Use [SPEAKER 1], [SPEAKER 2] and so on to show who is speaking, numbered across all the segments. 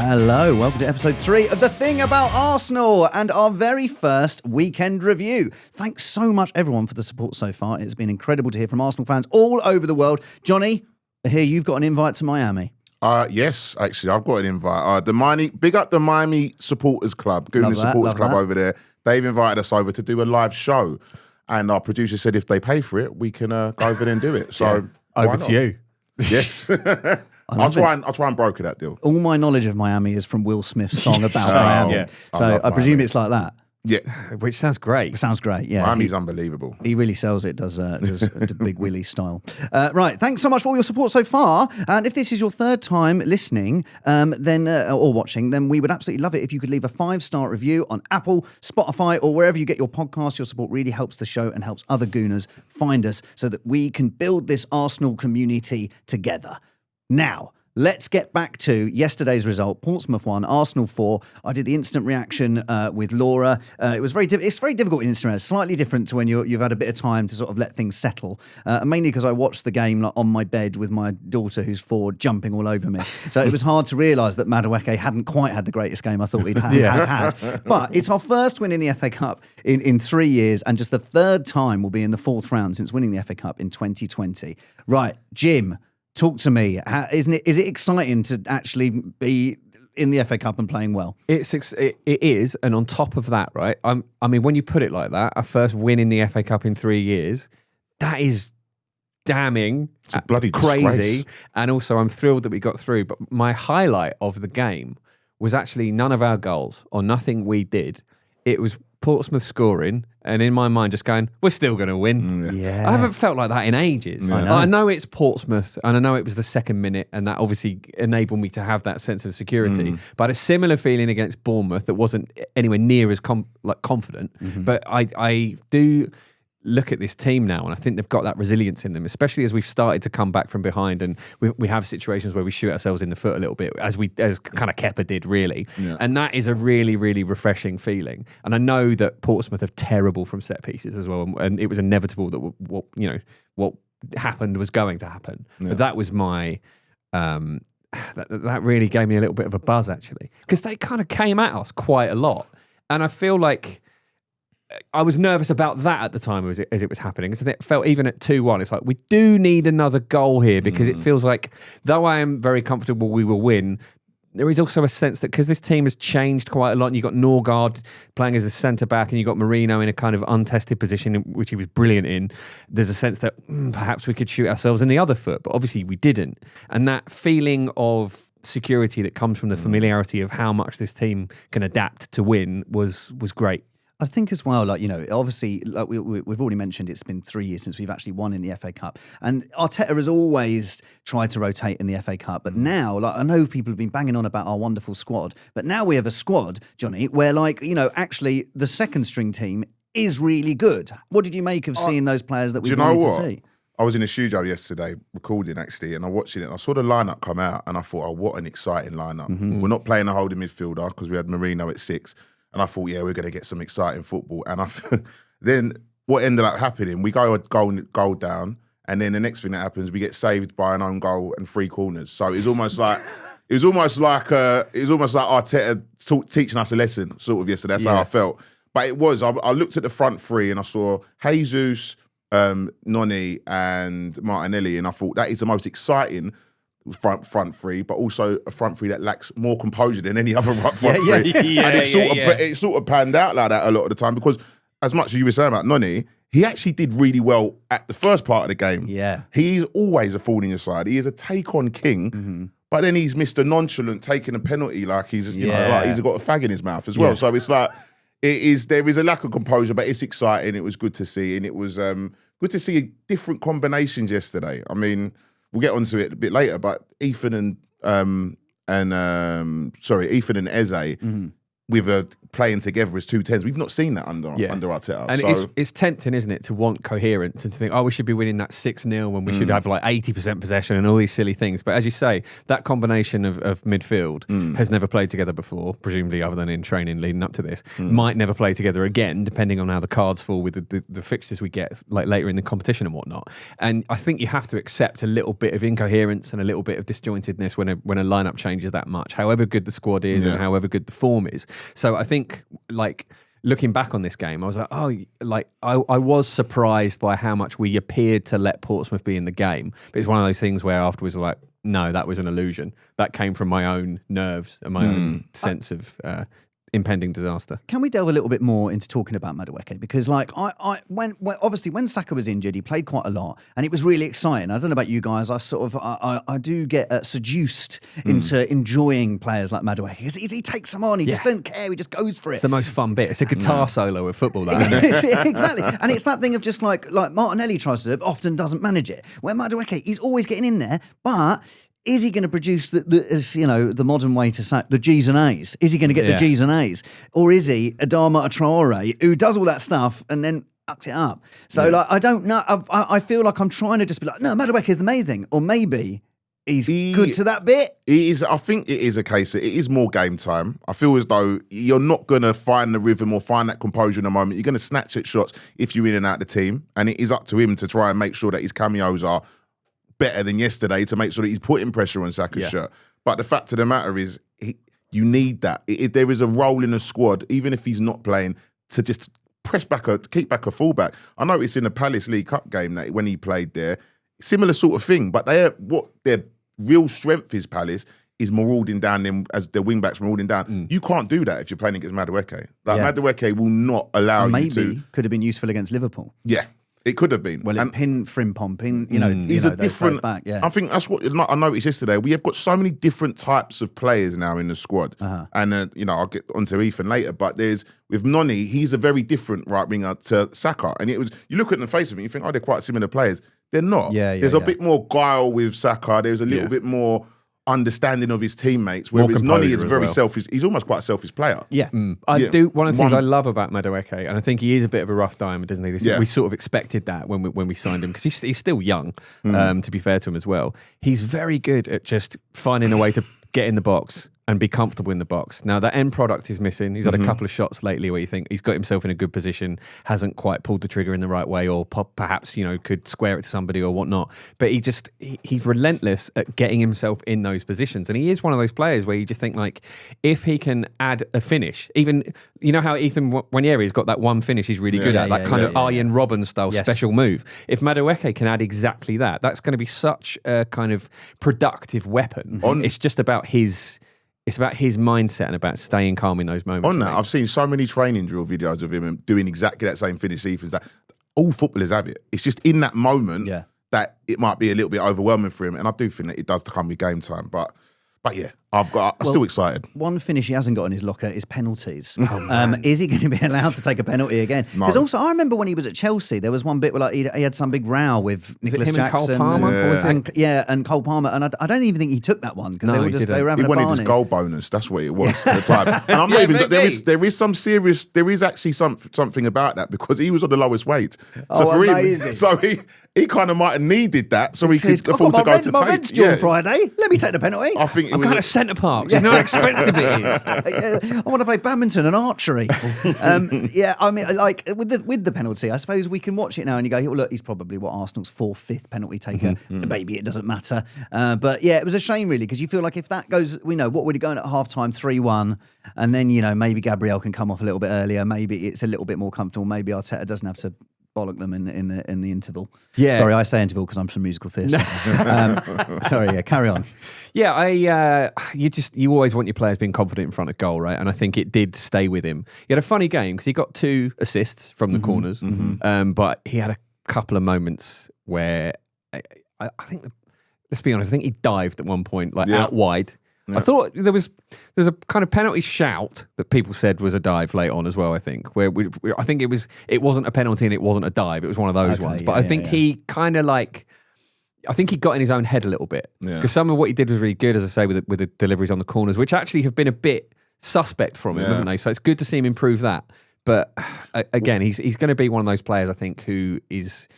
[SPEAKER 1] Hello, welcome to episode 3 of The Thing About Arsenal and our very first weekend review. Thanks so much, everyone, for the support so far. It's been incredible to hear from Arsenal fans all over the world. Johnny, I hear you've got an invite to Miami.
[SPEAKER 2] Yes, actually, I've got an invite. Big up the Miami Supporters Club, Gooners Supporters Club over there. They've invited us over to do a live show. And our producer said if they pay for it, we can go over there and do it. So
[SPEAKER 3] over to you.
[SPEAKER 2] Yes. I'll try and broker that deal.
[SPEAKER 1] All my knowledge of Miami is from Will Smith's song about Miami.
[SPEAKER 3] Yeah.
[SPEAKER 1] So I presume it's like that.
[SPEAKER 2] Yeah.
[SPEAKER 3] Which sounds great.
[SPEAKER 1] Sounds great, yeah.
[SPEAKER 2] Miami's unbelievable.
[SPEAKER 1] He really sells it, does Big Willie style. Right, thanks so much for all your support so far. And if this is your third time listening or watching, then we would absolutely love it if you could leave a 5-star review on Apple, Spotify, or wherever you get your podcast. Your support really helps the show and helps other Gooners find us so that we can build this Arsenal community together. Now, let's get back to yesterday's result. Portsmouth 1, Arsenal 4. I did the instant reaction with Laura. It's very difficult in instant. It's slightly different to when you've had a bit of time to sort of let things settle. Mainly because I watched the game on my bed with my daughter, who's 4, jumping all over me. So it was hard to realise that Madueke hadn't quite had the greatest game I thought he'd had. But it's our first win in the FA Cup in 3 years, and just the third time we'll be in the 4th round since winning the FA Cup in 2020. Right, Jim. Talk to me. Is it exciting to actually be in the FA Cup and playing well?
[SPEAKER 3] It is, and on top of that, right? I mean, when you put it like that, our first win in the FA Cup in 3 years, that is damning,
[SPEAKER 2] it's a bloody
[SPEAKER 3] crazy,
[SPEAKER 2] disgrace.
[SPEAKER 3] And also I'm thrilled that we got through. But my highlight of the game was actually none of our goals or nothing we did. It was Portsmouth scoring, and in my mind just going, we're still going to win.
[SPEAKER 1] Yeah.
[SPEAKER 3] I haven't felt like that in ages. I know it's Portsmouth, and I know it was the second minute, and that obviously enabled me to have that sense of security. But a similar feeling against Bournemouth that wasn't anywhere near as confident. But I do look at this team now, and I think they've got that resilience in them, especially as we've started to come back from behind, and we have situations where we shoot ourselves in the foot a little bit, as kind of Kepa did, really. Yeah. And that is a really, really refreshing feeling. And I know that Portsmouth are terrible from set pieces as well, and it was inevitable that what happened was going to happen. Yeah. But that was my that really gave me a little bit of a buzz, actually, because they kind of came at us quite a lot, and I feel like I was nervous about that at the time as it was happening. Because it felt, even at 2-1, it's like, we do need another goal here, because it feels like, though I am very comfortable we will win, there is also a sense that because this team has changed quite a lot, and you've got Norgard playing as a centre-back, and you've got Marino in a kind of untested position, which he was brilliant in, there's a sense that perhaps we could shoot ourselves in the other foot, but obviously we didn't. And that feeling of security that comes from the familiarity of how much this team can adapt to win was great.
[SPEAKER 1] I think as well, obviously, like we've already mentioned, it's been 3 years since we've actually won in the FA Cup. And Arteta has always tried to rotate in the FA Cup. But now, I know people have been banging on about our wonderful squad, but now we have a squad, Johnny, where, actually the second string team is really good. What did you make of seeing those players that we wanted to see?
[SPEAKER 2] I was in the studio yesterday recording, actually, and I watched it, and I saw the lineup come out, and I thought, oh, what an exciting lineup. We're not playing a holding midfielder because we had Marino at 6. And I thought, yeah, we're going to get some exciting football. And then what ended up happening, we go a goal down, and then the next thing that happens, we get saved by an own goal and 3 corners. So it was almost like Arteta teaching us a lesson, sort of, yesterday. That's how I felt. But it was. I looked at the front 3 and I saw Jesus, Noni, and Martinelli, and I thought that is the most exciting front 3, but also a front 3 that lacks more composure than any other front 3. And it sort of panned out like that a lot of the time, because as much as you were saying about Noni, he actually did really well at the first part of the game.
[SPEAKER 1] Yeah.
[SPEAKER 2] He's always a thorn in your side. He is a take-on king, but then he's Mr. Nonchalant, taking a penalty like he's he's got a fag in his mouth as well. So it's like, there is a lack of composure, but it's exciting. It was good to see, and it was good to see different combinations yesterday. I mean, we'll get onto it a bit later, but Ethan and Eze, playing together as 2 10s. We've not seen that under Arteta.
[SPEAKER 3] And it's tempting, isn't it, to want coherence and to think, we should be winning that 6-0 when we should have like 80% possession and all these silly things. But as you say, that combination of midfield has never played together before, presumably other than in training leading up to this. Might never play together again, depending on how the cards fall with the fixtures we get like later in the competition and whatnot. And I think you have to accept a little bit of incoherence and a little bit of disjointedness when a lineup changes that much, however good the squad is and however good the form is. So I think, like, looking back on this game, I was like, I was surprised by how much we appeared to let Portsmouth be in the game. But it's one of those things where afterwards, like, no, that was an illusion. That came from my own nerves and my own sense of impending disaster.
[SPEAKER 1] Can we delve a little bit more into talking about Madueke? Because like when obviously when Saka was injured, he played quite a lot, and it was really exciting. I don't know about you guys. I do get seduced into enjoying players like Madueke. He takes them on. He just doesn't care. He just goes for it.
[SPEAKER 3] It's the most fun bit. It's a guitar solo of football. That
[SPEAKER 1] exactly, and it's that thing of just like Martinelli tries to often doesn't manage it. Where Madueke, he's always getting in there, but is he going to produce the modern way to say the G's and A's? Is he going to get the G's and A's, or is he Adama Traore who does all that stuff and then fucks it up? So I don't know. I feel like I'm trying to just be like, no, Madueke is amazing, or maybe he's good to that bit.
[SPEAKER 2] He is. I think it is a case that it is more game time. I feel as though you're not going to find the rhythm or find that composure in a moment. You're going to snatch at shots if you're in and out the team, and it is up to him to try and make sure that his cameos are better than yesterday, to make sure that he's putting pressure on Saka's shirt. But the fact of the matter is, you need that. There is a role in the squad, even if he's not playing, to just keep back a fullback. I noticed in the Palace League Cup game that when he played there, similar sort of thing. But what their real strength is, Palace, is marauding down them as their wing backs marauding down. You can't do that if you're playing against Madueke. Madueke will not allow you to.
[SPEAKER 1] Maybe could have been useful against Liverpool.
[SPEAKER 2] Yeah. It could have been.
[SPEAKER 1] Well, pin Frimpong,
[SPEAKER 2] he's a different. Back, I think that's what I noticed yesterday. We have got so many different types of players now in the squad, and I'll get onto Ethan later. But with Noni, he's a very different right winger to Saka, and you look at the face of it, you think, they're quite similar players. They're not. There's a bit more guile with Saka. There's a little bit more understanding of his teammates, whereas Noni is very selfish. He's almost quite a selfish player.
[SPEAKER 3] I do. One of the things I love about Madueke, and I think he is a bit of a rough diamond, isn't he? We sort of expected that when we signed him, because he's still young, to be fair to him as well. He's very good at just finding a way to get in the box and be comfortable in the box. Now, that end product is missing. He's had a couple of shots lately where you think he's got himself in a good position, hasn't quite pulled the trigger in the right way, or perhaps, could square it to somebody or whatnot. But he's relentless at getting himself in those positions. And he is one of those players where you just think, like, if he can add a finish, even, how Ethan Nwaneri's got that one finish he's really good at, that kind of Arjen Robben style special move. If Madueke can add exactly that, that's going to be such a kind of productive weapon. It's just about his mindset and about staying calm in those moments.
[SPEAKER 2] On that, I've seen so many training drill videos of him doing exactly that same finish. That all footballers have it. It's just in that moment that it might be a little bit overwhelming for him, and I do think that it does come with game time. But yeah, I'm still excited.
[SPEAKER 1] One finish he hasn't got in his locker is penalties. Is he going to be allowed to take a penalty again? Because also, I remember when he was at Chelsea, there was one bit where he had some big row with Nicholas Jackson.
[SPEAKER 3] And Cole Palmer?
[SPEAKER 1] And Cole Palmer. And I don't even think he took that one, because they were having a barney.
[SPEAKER 2] He wanted his goal bonus. That's what it was at the time. And I'm not even. There is actually something about that, because he was on the lowest weight. So for
[SPEAKER 1] amazing.
[SPEAKER 2] him, so he kind of might have needed that, so he could afford to go to
[SPEAKER 1] my rent's due on Friday. Let me take the penalty.
[SPEAKER 2] I think
[SPEAKER 3] I'm going to Centre Park. You know how expensive it is.
[SPEAKER 1] I want to play badminton and archery. I mean, like with the penalty, I suppose we can watch it now and you go, well, look, he's probably Arsenal's 4th, 5th penalty taker. Maybe it doesn't matter. But yeah, it was a shame really, because you feel like if that goes, what would it go in at half-time, 3-1, and then, maybe Gabriel can come off a little bit earlier. Maybe it's a little bit more comfortable. Maybe Arteta doesn't have to bollock them in the interval. Yeah. Sorry, I say interval because I'm from musical theatre. Carry on.
[SPEAKER 3] Yeah, you always want your players being confident in front of goal, right? And I think it did stay with him. He had a funny game because he got 2 assists from the corners, but he had a couple of moments where I think, let's be honest, I think he dived at one point, out wide. Yeah. I thought there's a kind of penalty shout that people said was a dive late on as well. I think I think it wasn't a penalty and it wasn't a dive. It was one of those ones. But I think he kind of I think he got in his own head a little bit, because some of what he did was really good, as I say, with the deliveries on the corners, which actually have been a bit suspect from him, haven't they? So it's good to see him improve that. But again, he's going to be one of those players, I think, who is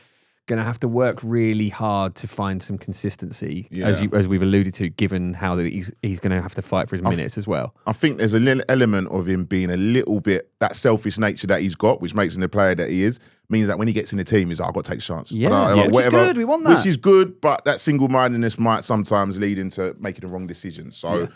[SPEAKER 3] going to have to work really hard to find some consistency, as we've alluded to, given how he's going to have to fight for his minutes as well.
[SPEAKER 2] I think there's a little element of him being a little bit, that selfish nature that he's got, which makes him the player that he is, means that when he gets in the team, he's like, I've got to take a chance.
[SPEAKER 1] Which is good. We want that.
[SPEAKER 2] Which is good, but that single-mindedness might sometimes lead into making the wrong decision. So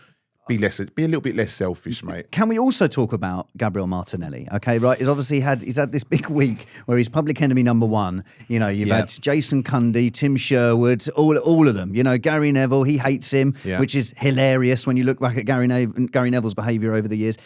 [SPEAKER 2] be a little bit less selfish, mate.
[SPEAKER 1] Can we also talk about Gabriel Martinelli? Okay, right. He's had this big week where he's public enemy number one. You know, you've had Jason Cundy, Tim Sherwood, all of them. You know, Gary Neville, he hates him, which is hilarious when you look back at Gary Neville's behaviour over the years.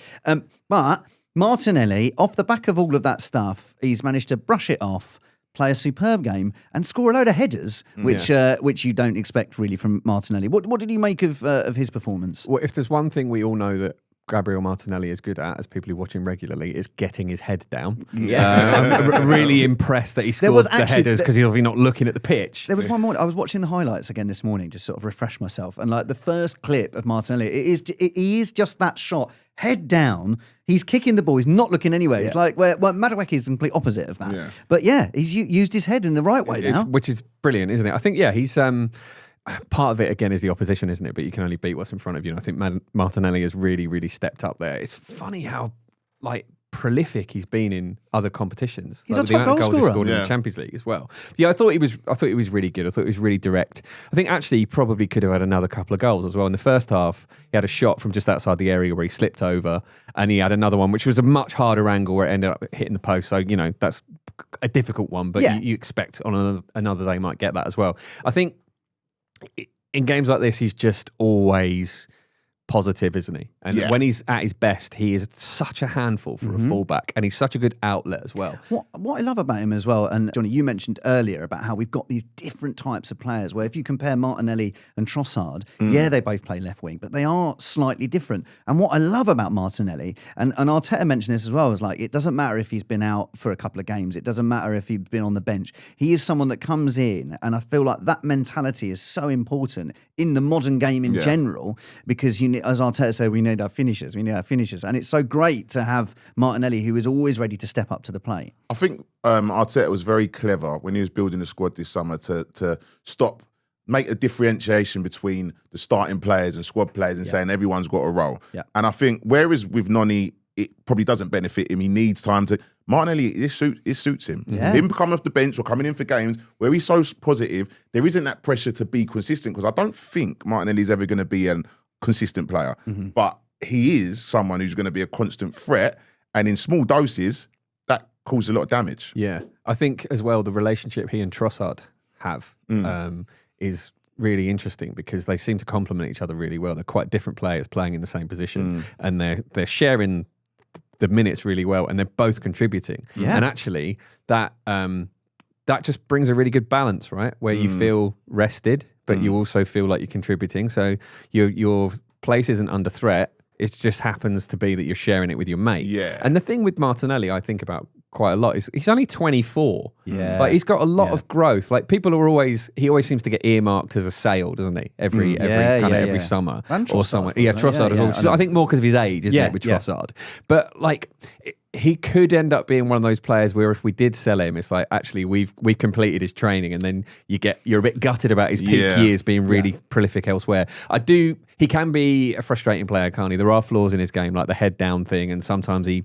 [SPEAKER 1] But Martinelli, off the back of all of that stuff, he's managed to brush it off, play a superb game and score a load of headers, which you don't expect really from Martinelli. What did you make of his performance?
[SPEAKER 3] Well, if there's one thing we all know that Gabriel Martinelli is good at, as people who watch him regularly, is getting his head down. I'm really impressed that he scored the headers because he's obviously not looking at the pitch.
[SPEAKER 1] There was one morning, I was watching the highlights again this morning, just sort of refresh myself, and like the first clip of Martinelli, it is just that shot, head down, he's kicking the ball, he's not looking anywhere. It's like, Madueke is the complete opposite of that. Yeah. But he's used his head in the right way now.
[SPEAKER 3] Which is brilliant, isn't it? I think, he's... part of it, again, is the opposition, isn't it? But you can only beat what's in front of you. And I think Martinelli has really, really stepped up there. It's funny how, prolific he's been in other competitions.
[SPEAKER 1] He's a top goal scorer.
[SPEAKER 3] He scored in the Champions League as well. I thought he was really good. I thought he was really direct. I think actually he probably could have had another couple of goals as well. In the first half, he had a shot from just outside the area where he slipped over, and he had another one which was a much harder angle where it ended up hitting the post. So, that's a difficult one, but you expect on another day might get that as well. I think in games like this, he's just always positive, isn't he? And when he's at his best, he is such a handful for a fullback, and he's such a good outlet as well.
[SPEAKER 1] What I love about him as well, and Johnny, you mentioned earlier about how we've got these different types of players, where if you compare Martinelli and Trossard, they both play left wing, but they are slightly different. And what I love about Martinelli, and Arteta mentioned this as well, is it doesn't matter if he's been out for a couple of games, it doesn't matter if he's been on the bench. He is someone that comes in, and I feel like that mentality is so important in the modern game in general, because as Arteta said, we need our finishers. And it's so great to have Martinelli, who is always ready to step up to the plate.
[SPEAKER 2] I think Arteta was very clever when he was building the squad this summer to make a differentiation between the starting players and squad players and saying everyone's got a role. Yeah. And I think whereas with Noni, it probably doesn't benefit him. He needs time to... Martinelli, it suits him. Yeah. Him coming off the bench or coming in for games where he's so positive, there isn't that pressure to be consistent, because I don't think Martinelli's ever going to be a consistent player. But he is someone who's going to be a constant threat, and in small doses, that causes a lot of damage.
[SPEAKER 3] Yeah. I think as well, the relationship he and Trossard have is really interesting, because they seem to complement each other really well. They're quite different players playing in the same position, and they're sharing the minutes really well, and they're both contributing. Yeah. And actually, that just brings a really good balance, right? Where you feel rested, but you also feel like you're contributing. So your place isn't under threat. It just happens to be that you're sharing it with your mate. Yeah. And the thing with Martinelli, I think about quite a lot, is he's only 24. Yeah. He's got a lot of growth. He always seems to get earmarked as a sale, doesn't he? Every summer or somewhere. Yeah, Trossard as well. So I think more because of his age, isn't it, with Trossard? But he could end up being one of those players where if we did sell him, it's actually we've completed his training, and then you're a bit gutted about his peak years being really prolific elsewhere. He can be a frustrating player, can't he? There are flaws in his game, like the head down thing, and sometimes he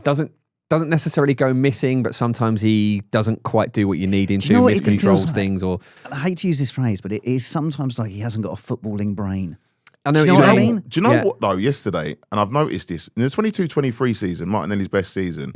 [SPEAKER 3] doesn't necessarily go missing, but sometimes he doesn't quite do what you need him to, miscontrols things. Or
[SPEAKER 1] I hate to use this phrase, but it is sometimes like he hasn't got a footballing brain.
[SPEAKER 3] I know
[SPEAKER 1] do you know what I mean?
[SPEAKER 2] Do you know what, though, yesterday, and I've noticed this, in the 22-23 season, Martinelli's best season,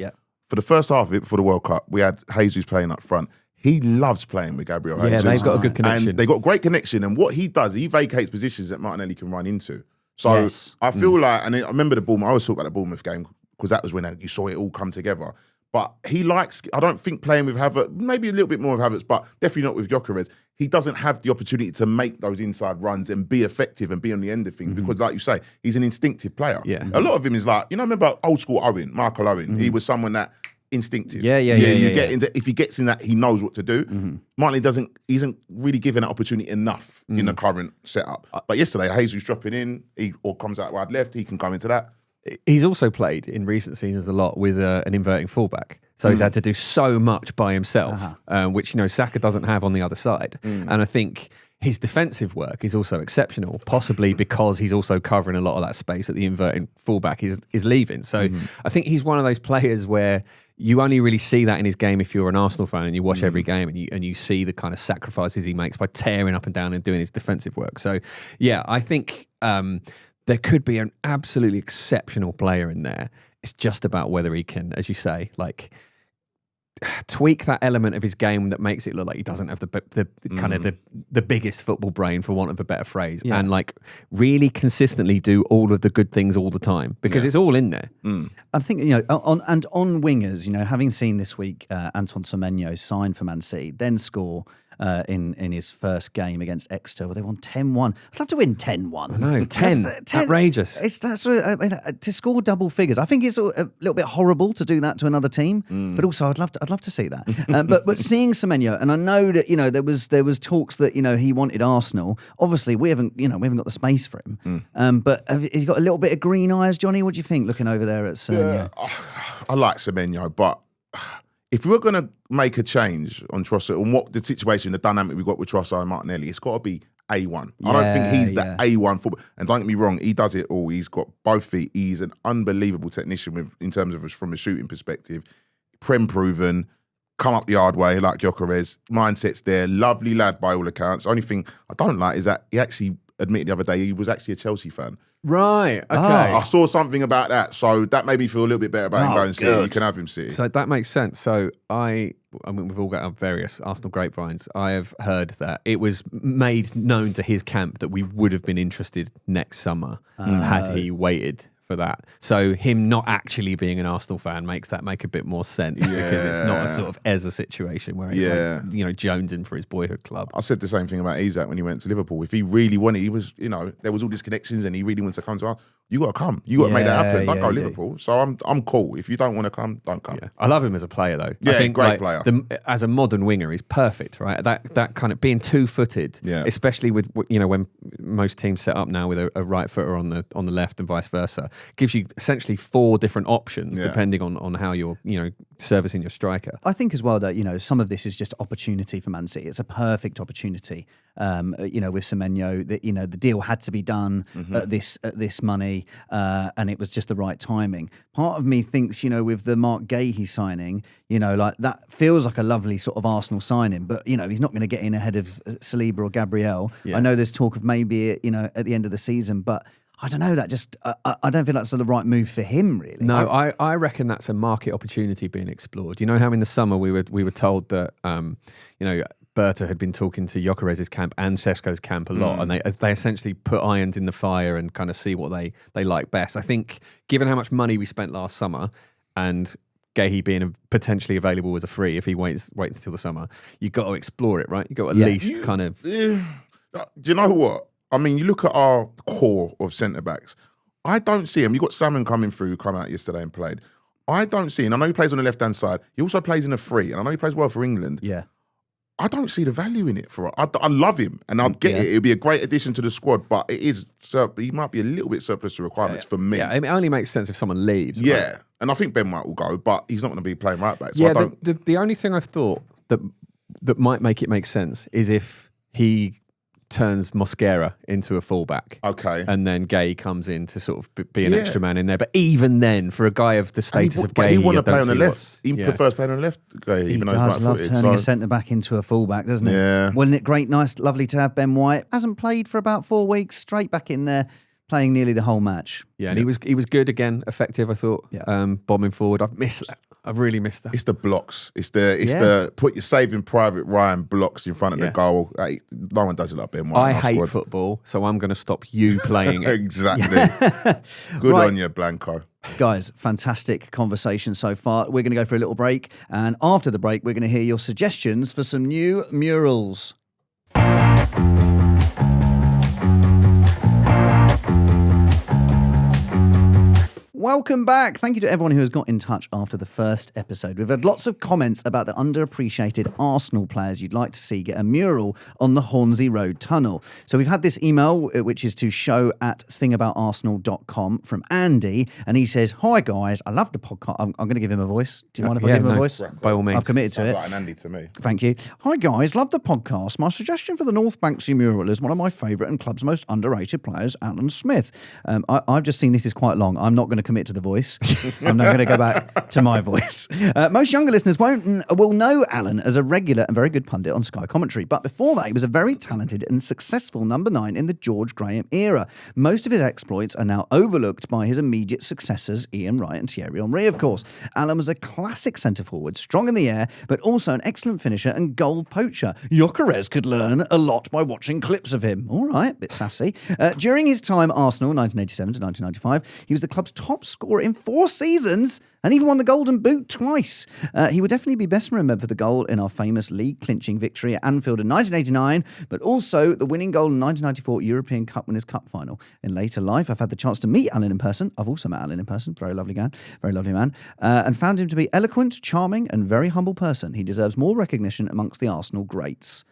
[SPEAKER 2] for the first half of it, before the World Cup, we had Jesus playing up front. He loves playing with Gabriel Jesus.
[SPEAKER 3] Yeah, they've got a good connection.
[SPEAKER 2] And they've got a great connection, and what he does, he vacates positions that Martinelli can run into. So I feel like, and I remember I always talk about the Bournemouth game, because that was when you saw it all come together. But he likes, I don't think playing with Havertz, maybe a little bit more with Havertz, but definitely not with Gyökeres. He doesn't have the opportunity to make those inside runs and be effective and be on the end of things, because, like you say, he's an instinctive player. Yeah. A lot of him is remember old school Owen, Michael Owen? He was someone that instinctive. If he gets in that, he knows what to do. Martinelli isn't really given that opportunity enough in the current setup. But yesterday, Jesus dropping in, or comes out wide left, he can come into that.
[SPEAKER 3] he's also played in recent seasons a lot with an inverting fullback. So he's had to do so much by himself, which, Saka doesn't have on the other side. And I think his defensive work is also exceptional, possibly because he's also covering a lot of that space that the inverting fullback is leaving. So I think he's one of those players where you only really see that in his game if you're an Arsenal fan and you watch every game and you see the kind of sacrifices he makes by tearing up and down and doing his defensive work. So, yeah, I think there could be an absolutely exceptional player in there. It's just about whether he can, as you say, tweak that element of his game that makes it look like he doesn't have the kind of the biggest football brain, for want of a better phrase, and really consistently do all of the good things all the time, because it's all in there.
[SPEAKER 1] I think on wingers, having seen this week Antoine Semenyo sign for Man City, then score in his first game against Exeter, where they won 10-1. I'd love to win 10-1.
[SPEAKER 3] I know, 10. Outrageous.
[SPEAKER 1] To score double figures. I think it's a little bit horrible to do that to another team, but also I'd love to see that. But seeing Semenyo, and I know that there was talks that he wanted Arsenal. Obviously, we haven't got the space for him. But he's got a little bit of green eyes. Johnny, what do you think looking over there at Semenyo?
[SPEAKER 2] I like Semenyo, but if we're going to make a change on Trossard, on what the situation, the dynamic we've got with Trossard and Martinelli, it's got to be A1. I don't think he's the A1 football. And don't get me wrong, he does it all. He's got both feet. He's an unbelievable technician in terms of from a shooting perspective. Prem proven, come up the hard way like Gyökeres. Mindset's there. Lovely lad by all accounts. Only thing I don't like is that he actually admitted the other day he was actually a Chelsea fan.
[SPEAKER 3] Right, okay.
[SPEAKER 2] I saw something about that, so that made me feel a little bit better about him going City. You can have him City.
[SPEAKER 3] So that makes sense. So I mean, we've all got our various Arsenal grapevines. I have heard that it was made known to his camp that we would have been interested next summer had he waited for that. So him not actually being an Arsenal fan makes that make a bit more sense, because it's not a sort of Ezra situation where it's jonesing for his boyhood club.
[SPEAKER 2] I said the same thing about Isak when he went to Liverpool. If he really wanted, he was, there was all these connections and he really wants to come to us. You got to come. You got to make that happen. Don't go Liverpool. So I'm cool. If you don't want to come, don't come.
[SPEAKER 3] Yeah. I love him as a player, though.
[SPEAKER 2] Yeah,
[SPEAKER 3] I think,
[SPEAKER 2] great player.
[SPEAKER 3] As a modern winger, he's perfect, right? That kind of being two-footed, especially with when most teams set up now with a right footer on the left and vice versa, gives you essentially 4 different options depending on how you're servicing your striker.
[SPEAKER 1] I think as well that some of this is just opportunity for Man City. It's a perfect opportunity. With Semenyo, the deal had to be done at this money. And it was just the right timing. Part of me thinks, with the Mark Gahey signing, that feels like a lovely sort of Arsenal signing, but, he's not going to get in ahead of Saliba or Gabriel. Yeah. I know there's talk of maybe, at the end of the season, but I don't know, that just, I don't feel that's the right move for him, really.
[SPEAKER 3] No, I reckon that's a market opportunity being explored. You know how in the summer we were told that, Berta had been talking to Gyökeres' camp and Šeško's camp a lot, and they essentially put irons in the fire and kind of see what they like best. I think, given how much money we spent last summer, and Gahey being potentially available as a free if he waits until the summer, you've got to explore it, right? You've got to at least kind of...
[SPEAKER 2] Do you know what? I mean, you look at our core of centre-backs. I don't see him. You got Salmon coming through, who came out yesterday and played. I don't see him. I know he plays on the left-hand side. He also plays in a free, and I know he plays well for England.
[SPEAKER 1] Yeah.
[SPEAKER 2] I don't see the value in it for us. I love him, and I'd get it. It'd be a great addition to the squad, but he might be a little bit surplus to requirements for me.
[SPEAKER 3] Yeah, it only makes sense if someone leaves.
[SPEAKER 2] Yeah,
[SPEAKER 3] right?
[SPEAKER 2] And I think Ben White will go, but he's not going to be playing right back. So
[SPEAKER 3] yeah, the only thing I've thought that might make it make sense is if he turns Mosquera into a fullback.
[SPEAKER 2] Okay.
[SPEAKER 3] And then Gahey comes in to sort of be an extra man in there. But even then, for a guy of the status of Gahey,
[SPEAKER 2] he want to play on the left. He prefers playing on the left. Gahey,
[SPEAKER 1] he does love turning a centre-back into a fullback, doesn't he?
[SPEAKER 2] Yeah.
[SPEAKER 1] Wasn't it great, nice, lovely to have Ben White? Hasn't played for about 4 weeks, straight back in there, playing nearly the whole match.
[SPEAKER 3] Yeah, and he was good again, effective, I thought. Yeah. Bombing forward. I've missed that. I've really missed that.
[SPEAKER 2] It's the blocks. It's the put your Saving Private Ryan blocks in front of the goal. No one does it like Ben White.
[SPEAKER 3] I hate football, so I'm going to stop you playing it.
[SPEAKER 2] Exactly. Good on you, Blanco.
[SPEAKER 1] Guys, fantastic conversation so far. We're going to go for a little break, and after the break, we're going to hear your suggestions for some new murals. welcome back. Thank you to everyone who has got in touch after the first episode. We've had lots of comments about the underappreciated Arsenal players you'd like to see get a mural on the Hornsey Road Tunnel. So we've had this email, which is to show@thingaboutarsenal.com from Andy, and he says, "Hi guys, I love the podcast." I'm going to give him a voice. Do you mind if I give him a voice?
[SPEAKER 3] By all means.
[SPEAKER 1] I've committed to
[SPEAKER 2] Sounds
[SPEAKER 1] it.
[SPEAKER 2] like an Andy to me.
[SPEAKER 1] Thank you. Hi guys, love the podcast. My suggestion for the North Banksy mural is one of my favourite and club's most underrated players, Alan Smith. I've just seen this is quite long. I'm not going to commit to the voice. I'm now going to go back to my voice. Most younger listeners will know Alan as a regular and very good pundit on Sky Commentary. But before that, he was a very talented and successful number 9 in the George Graham era. Most of his exploits are now overlooked by his immediate successors, Ian Wright and Thierry Henry, of course. Alan was a classic centre-forward, strong in the air, but also an excellent finisher and goal poacher. Gyökeres could learn a lot by watching clips of him. All right, bit sassy. During his time at Arsenal, 1987 to 1995, he was the club's top scorer in 4 seasons and even won the Golden Boot twice. He would definitely be best remembered for the goal in our famous league-clinching victory at Anfield in 1989, but also the winning goal in 1994 European Cup Winners' Cup final. In later life, I've had the chance to meet Alan in person. I've also met Alan in person. Very lovely man. And found him to be eloquent, charming, and very humble person. He deserves more recognition amongst the Arsenal greats.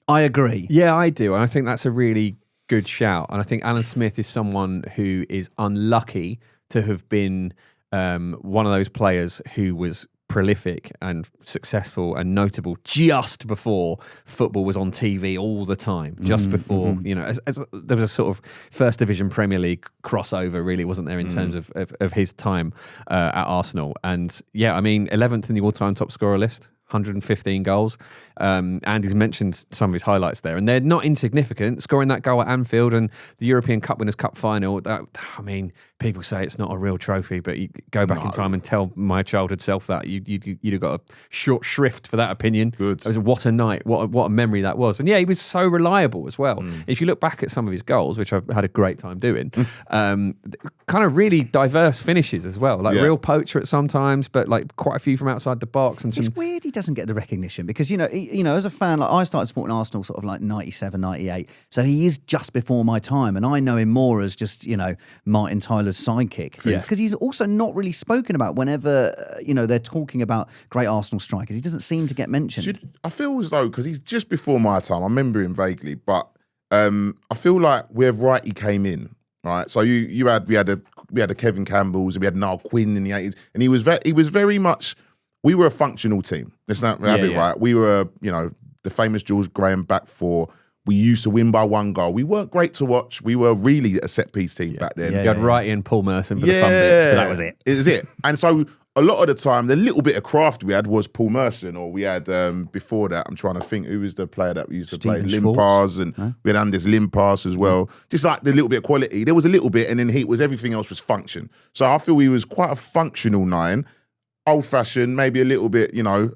[SPEAKER 1] I agree.
[SPEAKER 3] Yeah, I do. And I think that's a really good shout. And I think Alan Smith is someone who is unlucky to have been one of those players who was prolific and successful and notable just before football was on TV all the time, just before, you know, as there was a sort of First Division Premier League crossover, really, wasn't there, in terms of his time at Arsenal. And yeah, I mean, 11th in the all-time top scorer list, 115 goals. Andy's mentioned some of his highlights there, and they're not insignificant. Scoring that goal at Anfield and the European Cup Winners' Cup final, that, I mean, people say it's not a real trophy, but you go back in time and tell my childhood self that you'd have got a short shrift for that opinion.
[SPEAKER 2] Good.
[SPEAKER 3] It was, what a night, what a memory that was. And yeah, he was so reliable as well. If you look back at some of his goals, which I've had a great time doing, kind of really diverse finishes as well, like real poacher at some times, but like quite a few from outside the box. And
[SPEAKER 1] it's weird he doesn't get the recognition because, you know, as a fan, like I started supporting Arsenal sort of like 97, 98. So he is just before my time. And I know him more as just, you know, Martin Tyler's sidekick. Because he's also not really spoken about whenever, they're talking about great Arsenal strikers. He doesn't seem to get mentioned.
[SPEAKER 2] I feel as though, because he's just before my time, I remember him vaguely, but I feel like where Wrighty came in, right? So we had a Kevin Campbell's, we had Niall Quinn in the 80s, and he was very much. We were a functional team. Let's not have it right. We were, the famous George Graham back four. We used to win by 1 goal. We weren't great to watch. We were really a set-piece team back then.
[SPEAKER 3] You had Wrighty and Paul Merson for the fun bits, but that was it.
[SPEAKER 2] It was it. And so a lot of the time, the little bit of craft we had was Paul Merson, or we had, before that, I'm trying to think, who was the player that we used to play? Limpars, and we had Anders Limpars as well. Just like the little bit of quality. There was a little bit, and then everything else was function. So I feel he was quite a functional 9. Old-fashioned, maybe a little bit, not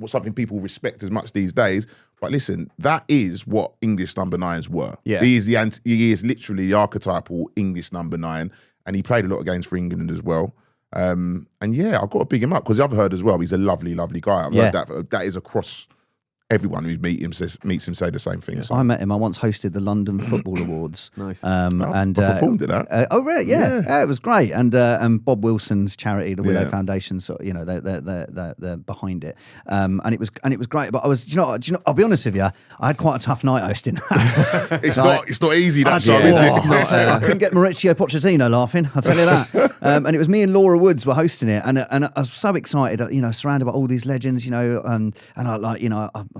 [SPEAKER 2] something people respect as much these days. But listen, that is what English number 9s were. Yeah. He is literally the archetypal English number 9, and he played a lot of games for England as well. And yeah, I've got to big him up because I've heard as well he's a lovely, lovely guy. I've heard that is across. Everyone who meets him say the same thing. So.
[SPEAKER 1] I met him. I once hosted the London Football Awards.
[SPEAKER 3] Nice.
[SPEAKER 1] And
[SPEAKER 2] I performed at that.
[SPEAKER 1] Oh, really? Yeah, it was great. And Bob Wilson's charity, the Willow Foundation, so they're behind it. And it was great. But I was, I'll be honest with you, I had quite a tough night hosting that.
[SPEAKER 2] It's not easy that time, is it?
[SPEAKER 1] I couldn't get Maurizio Pochettino laughing. I'll tell you that. And it was me and Laura Woods were hosting it, and I was so excited. Surrounded by all these legends. And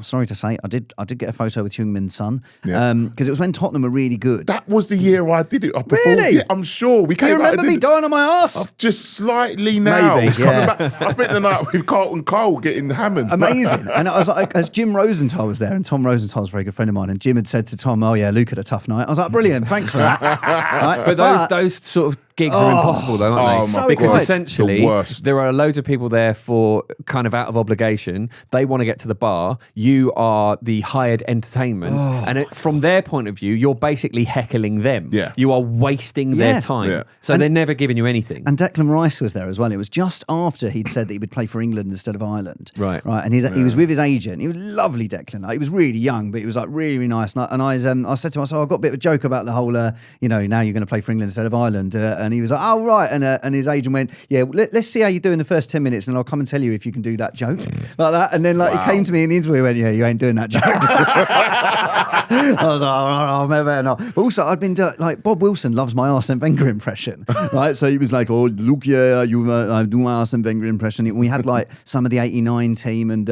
[SPEAKER 1] I'm sorry to say, I did get a photo with Heung-Min Son because it was when Tottenham were really good.
[SPEAKER 2] That was the year I did it.
[SPEAKER 1] Really?
[SPEAKER 2] Yeah, I'm sure.
[SPEAKER 1] Do you remember me dying on my arse?
[SPEAKER 2] I've just slightly now.
[SPEAKER 1] Maybe,
[SPEAKER 2] back. I spent the night with Carlton Cole getting hammered.
[SPEAKER 1] Amazing. And I was like, as Jim Rosenthal was there, and Tom Rosenthal was a very good friend of mine, and Jim had said to Tom, "Oh yeah, Luke had a tough night." I was like, "Brilliant, thanks for that." Right?
[SPEAKER 3] But those sort of gigs are impossible though, aren't they?
[SPEAKER 1] So
[SPEAKER 3] because
[SPEAKER 1] excited.
[SPEAKER 3] essentially there are loads of people there for kind of out of obligation. They want to get to the bar. You are the hired entertainment. And from their point of view, you're basically heckling them.
[SPEAKER 2] Yeah.
[SPEAKER 3] You are wasting their time. Yeah. So they're never giving you anything.
[SPEAKER 1] And Declan Rice was there as well. It was just after he'd said that he would play for England instead of Ireland.
[SPEAKER 3] Right.
[SPEAKER 1] And he was with his agent. He was lovely, Declan. Like, he was really young, but he was like really, really nice. And I said to him, I got a bit of a joke about the whole, now you're going to play for England instead of Ireland. And he was like, oh, right. And his agent went, yeah, let's see how you do in the first 10 minutes and I'll come and tell you if you can do that joke. Like that. And then he came to me in the interview and went, yeah, you ain't doing that joke. I was like, oh, better not. But also, I'd been like, Bob Wilson loves my Arsene Wenger impression, right? So he was like, oh, look, yeah, I do my Arsene Wenger impression. And we had like some of the 89 team, and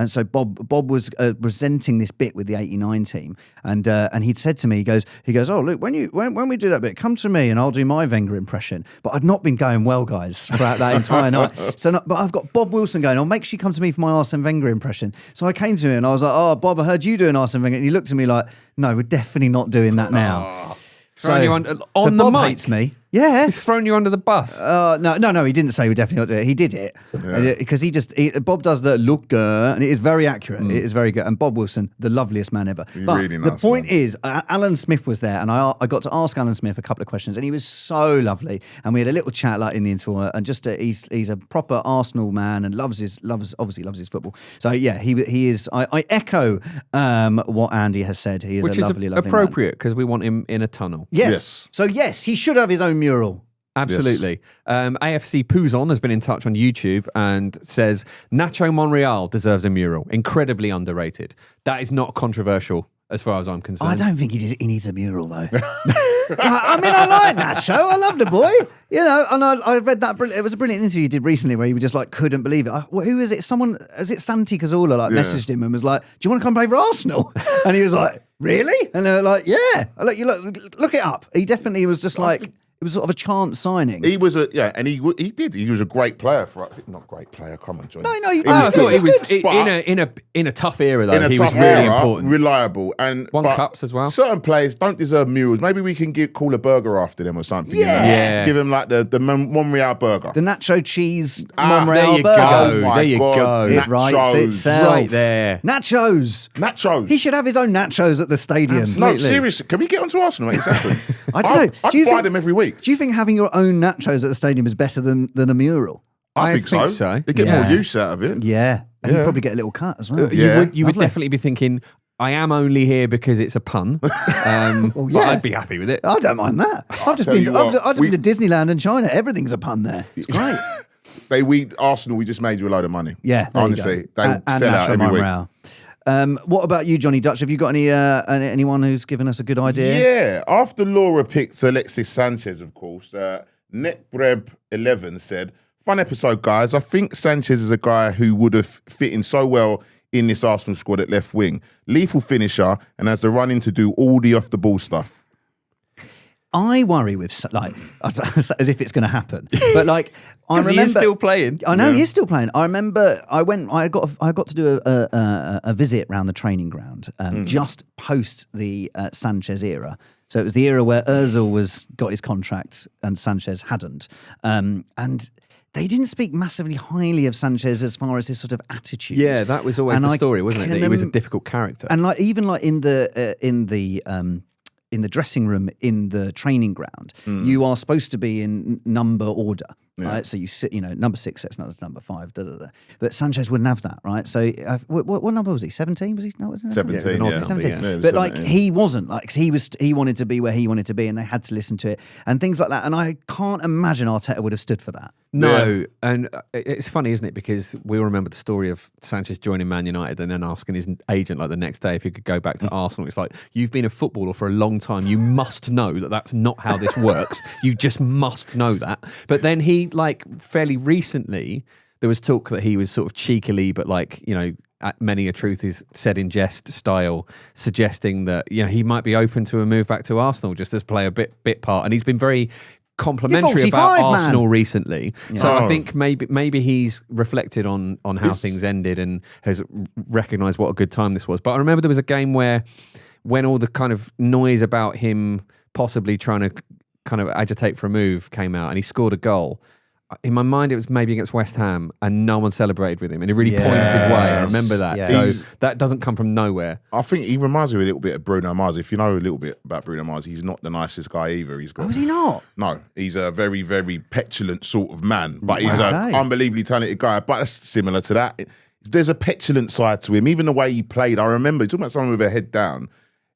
[SPEAKER 1] so Bob was presenting this bit with the 89 team, and he'd said to me, he goes, oh, look, when we do that bit, come to me and I'll do my Wenger impression. But I'd not been going well, guys, throughout that entire night. But I've got Bob Wilson going, oh, make sure you come to me for my Arsene Wenger impression. So I came to him and I was like, oh, Bob, I heard you do an Arsene Wenger. And he looked at me like, no, we're definitely not doing that now.
[SPEAKER 3] Throwing you on
[SPEAKER 1] so
[SPEAKER 3] the
[SPEAKER 1] Bob
[SPEAKER 3] mic.
[SPEAKER 1] hates me. Yeah.
[SPEAKER 3] He's thrown you under the bus.
[SPEAKER 1] No, he didn't say we definitely not do it. He did it. Because Bob does the look, and it is very accurate. It is very good. And Bob Wilson, the loveliest man ever. But
[SPEAKER 2] really nice,
[SPEAKER 1] the point is, Alan Smith was there, and I got to ask Alan Smith a couple of questions, and he was so lovely. And we had a little chat like in the interval, and just he's a proper Arsenal man and obviously loves his football. So yeah, he is. I echo what Andy has said. He is
[SPEAKER 3] Which
[SPEAKER 1] a lovely,
[SPEAKER 3] is
[SPEAKER 1] lovely
[SPEAKER 3] appropriate because we want him in a tunnel.
[SPEAKER 1] Yes. So yes, he should have his own mural.
[SPEAKER 3] Absolutely. Yes. AFC Pouzon has been in touch on YouTube and says Nacho Monreal deserves a mural. Incredibly underrated. That is not controversial as far as I'm concerned.
[SPEAKER 1] I don't think he needs a mural though. I mean, I like Nacho. I love the boy. You know, and I read that. It was a brilliant interview you did recently where you just like couldn't believe it. Who is it? Is it Santi Cazorla messaged him and was like, "Do you want to come play for Arsenal?" And he was like, "Really?" And they're like, "Yeah." Look it up. He definitely was just like. It was sort of a chance signing.
[SPEAKER 2] He was and he did. He was a great player for us. Not great player. Come on, Johnny.
[SPEAKER 1] No,
[SPEAKER 3] I thought he was in a tough era though. He was really important,
[SPEAKER 2] reliable, and
[SPEAKER 3] won cups as well.
[SPEAKER 2] Certain players don't deserve murals. Maybe we can call a burger after them or something.
[SPEAKER 1] Yeah,
[SPEAKER 2] give him like the Monreal burger,
[SPEAKER 1] the nacho cheese
[SPEAKER 3] There
[SPEAKER 1] Monreal
[SPEAKER 3] you
[SPEAKER 1] burger.
[SPEAKER 3] go.
[SPEAKER 2] Oh
[SPEAKER 3] there you go.
[SPEAKER 1] It writes itself.
[SPEAKER 3] Right there.
[SPEAKER 1] Nachos. He should have his own nachos at the stadium.
[SPEAKER 2] No, seriously. Can we get onto Arsenal, mate? Exactly.
[SPEAKER 1] I don't know.
[SPEAKER 2] I'd buy them every week.
[SPEAKER 1] Do you think having your own nachos at the stadium is better than a mural?
[SPEAKER 2] I think so. They get more use out of it.
[SPEAKER 1] Yeah. And you probably get a little cut as well.
[SPEAKER 3] You would definitely be thinking, I am only here because it's a pun. But I'd be happy with it.
[SPEAKER 1] I don't mind that. I've just been to Disneyland and China. Everything's a pun there. It's great.
[SPEAKER 2] Arsenal, we just made you a load of money.
[SPEAKER 1] Yeah,
[SPEAKER 2] honestly, they sell out every week.
[SPEAKER 1] What about you, Johnny Dutch? Have you got anyone who's given us a good idea?
[SPEAKER 2] Yeah, after Laura picked Alexis Sanchez, of course, Netbreb11 said, "Fun episode, guys. I think Sanchez is a guy who would have fit in so well in this Arsenal squad at left wing. Lethal finisher and has the running to do all the off the ball stuff."
[SPEAKER 1] I worry with as if it's going to happen, but like I remember
[SPEAKER 3] he's still playing.
[SPEAKER 1] I know he's still playing. I remember I got to do a visit around the training ground just post the Sanchez era. So it was the era where Özil got his contract and Sanchez hadn't, and they didn't speak massively highly of Sanchez as far as his sort of attitude.
[SPEAKER 3] Yeah, that was always the story, wasn't it? That he was a difficult character,
[SPEAKER 1] and even in the dressing room, in the training ground, you are supposed to be in number order, right? So you sit, number 6 sets, number 5, But Sanchez wouldn't have that, right? So what number was he? 17? Was he? No, wasn't it?
[SPEAKER 2] 17, yeah.
[SPEAKER 1] 17.
[SPEAKER 2] Yeah,
[SPEAKER 1] but like he wasn't, like he wanted to be where he wanted to be, and they had to listen to it and things like that. And I can't imagine Arteta would have stood for that.
[SPEAKER 3] No, and it's funny, isn't it? Because we all remember the story of Sanchez joining Man United and then asking his agent like the next day if he could go back to Arsenal. It's like, you've been a footballer for a long time. You must know that that's not how this works. You just must know that. But then he, like, fairly recently, there was talk that he was sort of cheekily, but like, many a truth is said in jest style, suggesting that, he might be open to a move back to Arsenal just as play a bit part. And he's been very complimentary about Arsenal recently. Yeah. So I think maybe he's reflected on how things ended and has recognised what a good time this was. But I remember there was a game where when all the kind of noise about him possibly trying to kind of agitate for a move came out and he scored a goal. In my mind, it was maybe against West Ham, and no one celebrated with him in a really pointed way. I remember that. Yes. So that doesn't come from nowhere.
[SPEAKER 2] I think he reminds me a little bit of Bruno Mars. If you know a little bit about Bruno Mars, he's not the nicest guy either. Is
[SPEAKER 1] he not?
[SPEAKER 2] No, he's a very, very petulant sort of man, but he's an unbelievably talented guy. But that's similar to that. There's a petulant side to him. Even the way he played, I remember talking about someone with a head down.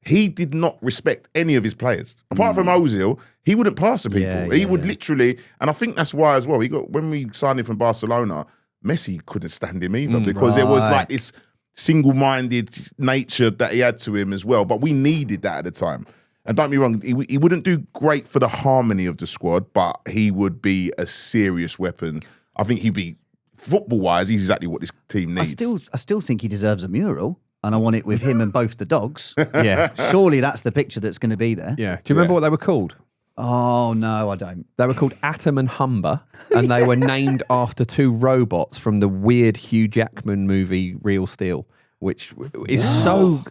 [SPEAKER 2] he did not respect any of his players. Apart from Ozil, he wouldn't pass to people. He would literally, and I think that's why as well, when we signed him from Barcelona, Messi couldn't stand him either because there was like this single-minded nature that he had to him as well. But we needed that at the time. And don't be wrong, he wouldn't do great for the harmony of the squad, but he would be a serious weapon. I think he'd be, football-wise, he's exactly what this team needs.
[SPEAKER 1] I still think he deserves a mural. And I want it with him and both the dogs.
[SPEAKER 3] Yeah.
[SPEAKER 1] Surely that's the picture that's going to be there.
[SPEAKER 3] Yeah. Do you remember what they were called?
[SPEAKER 1] Oh, no, I don't.
[SPEAKER 3] They were called Atom and Humber, and they were named after two robots from the weird Hugh Jackman movie Real Steel, which is so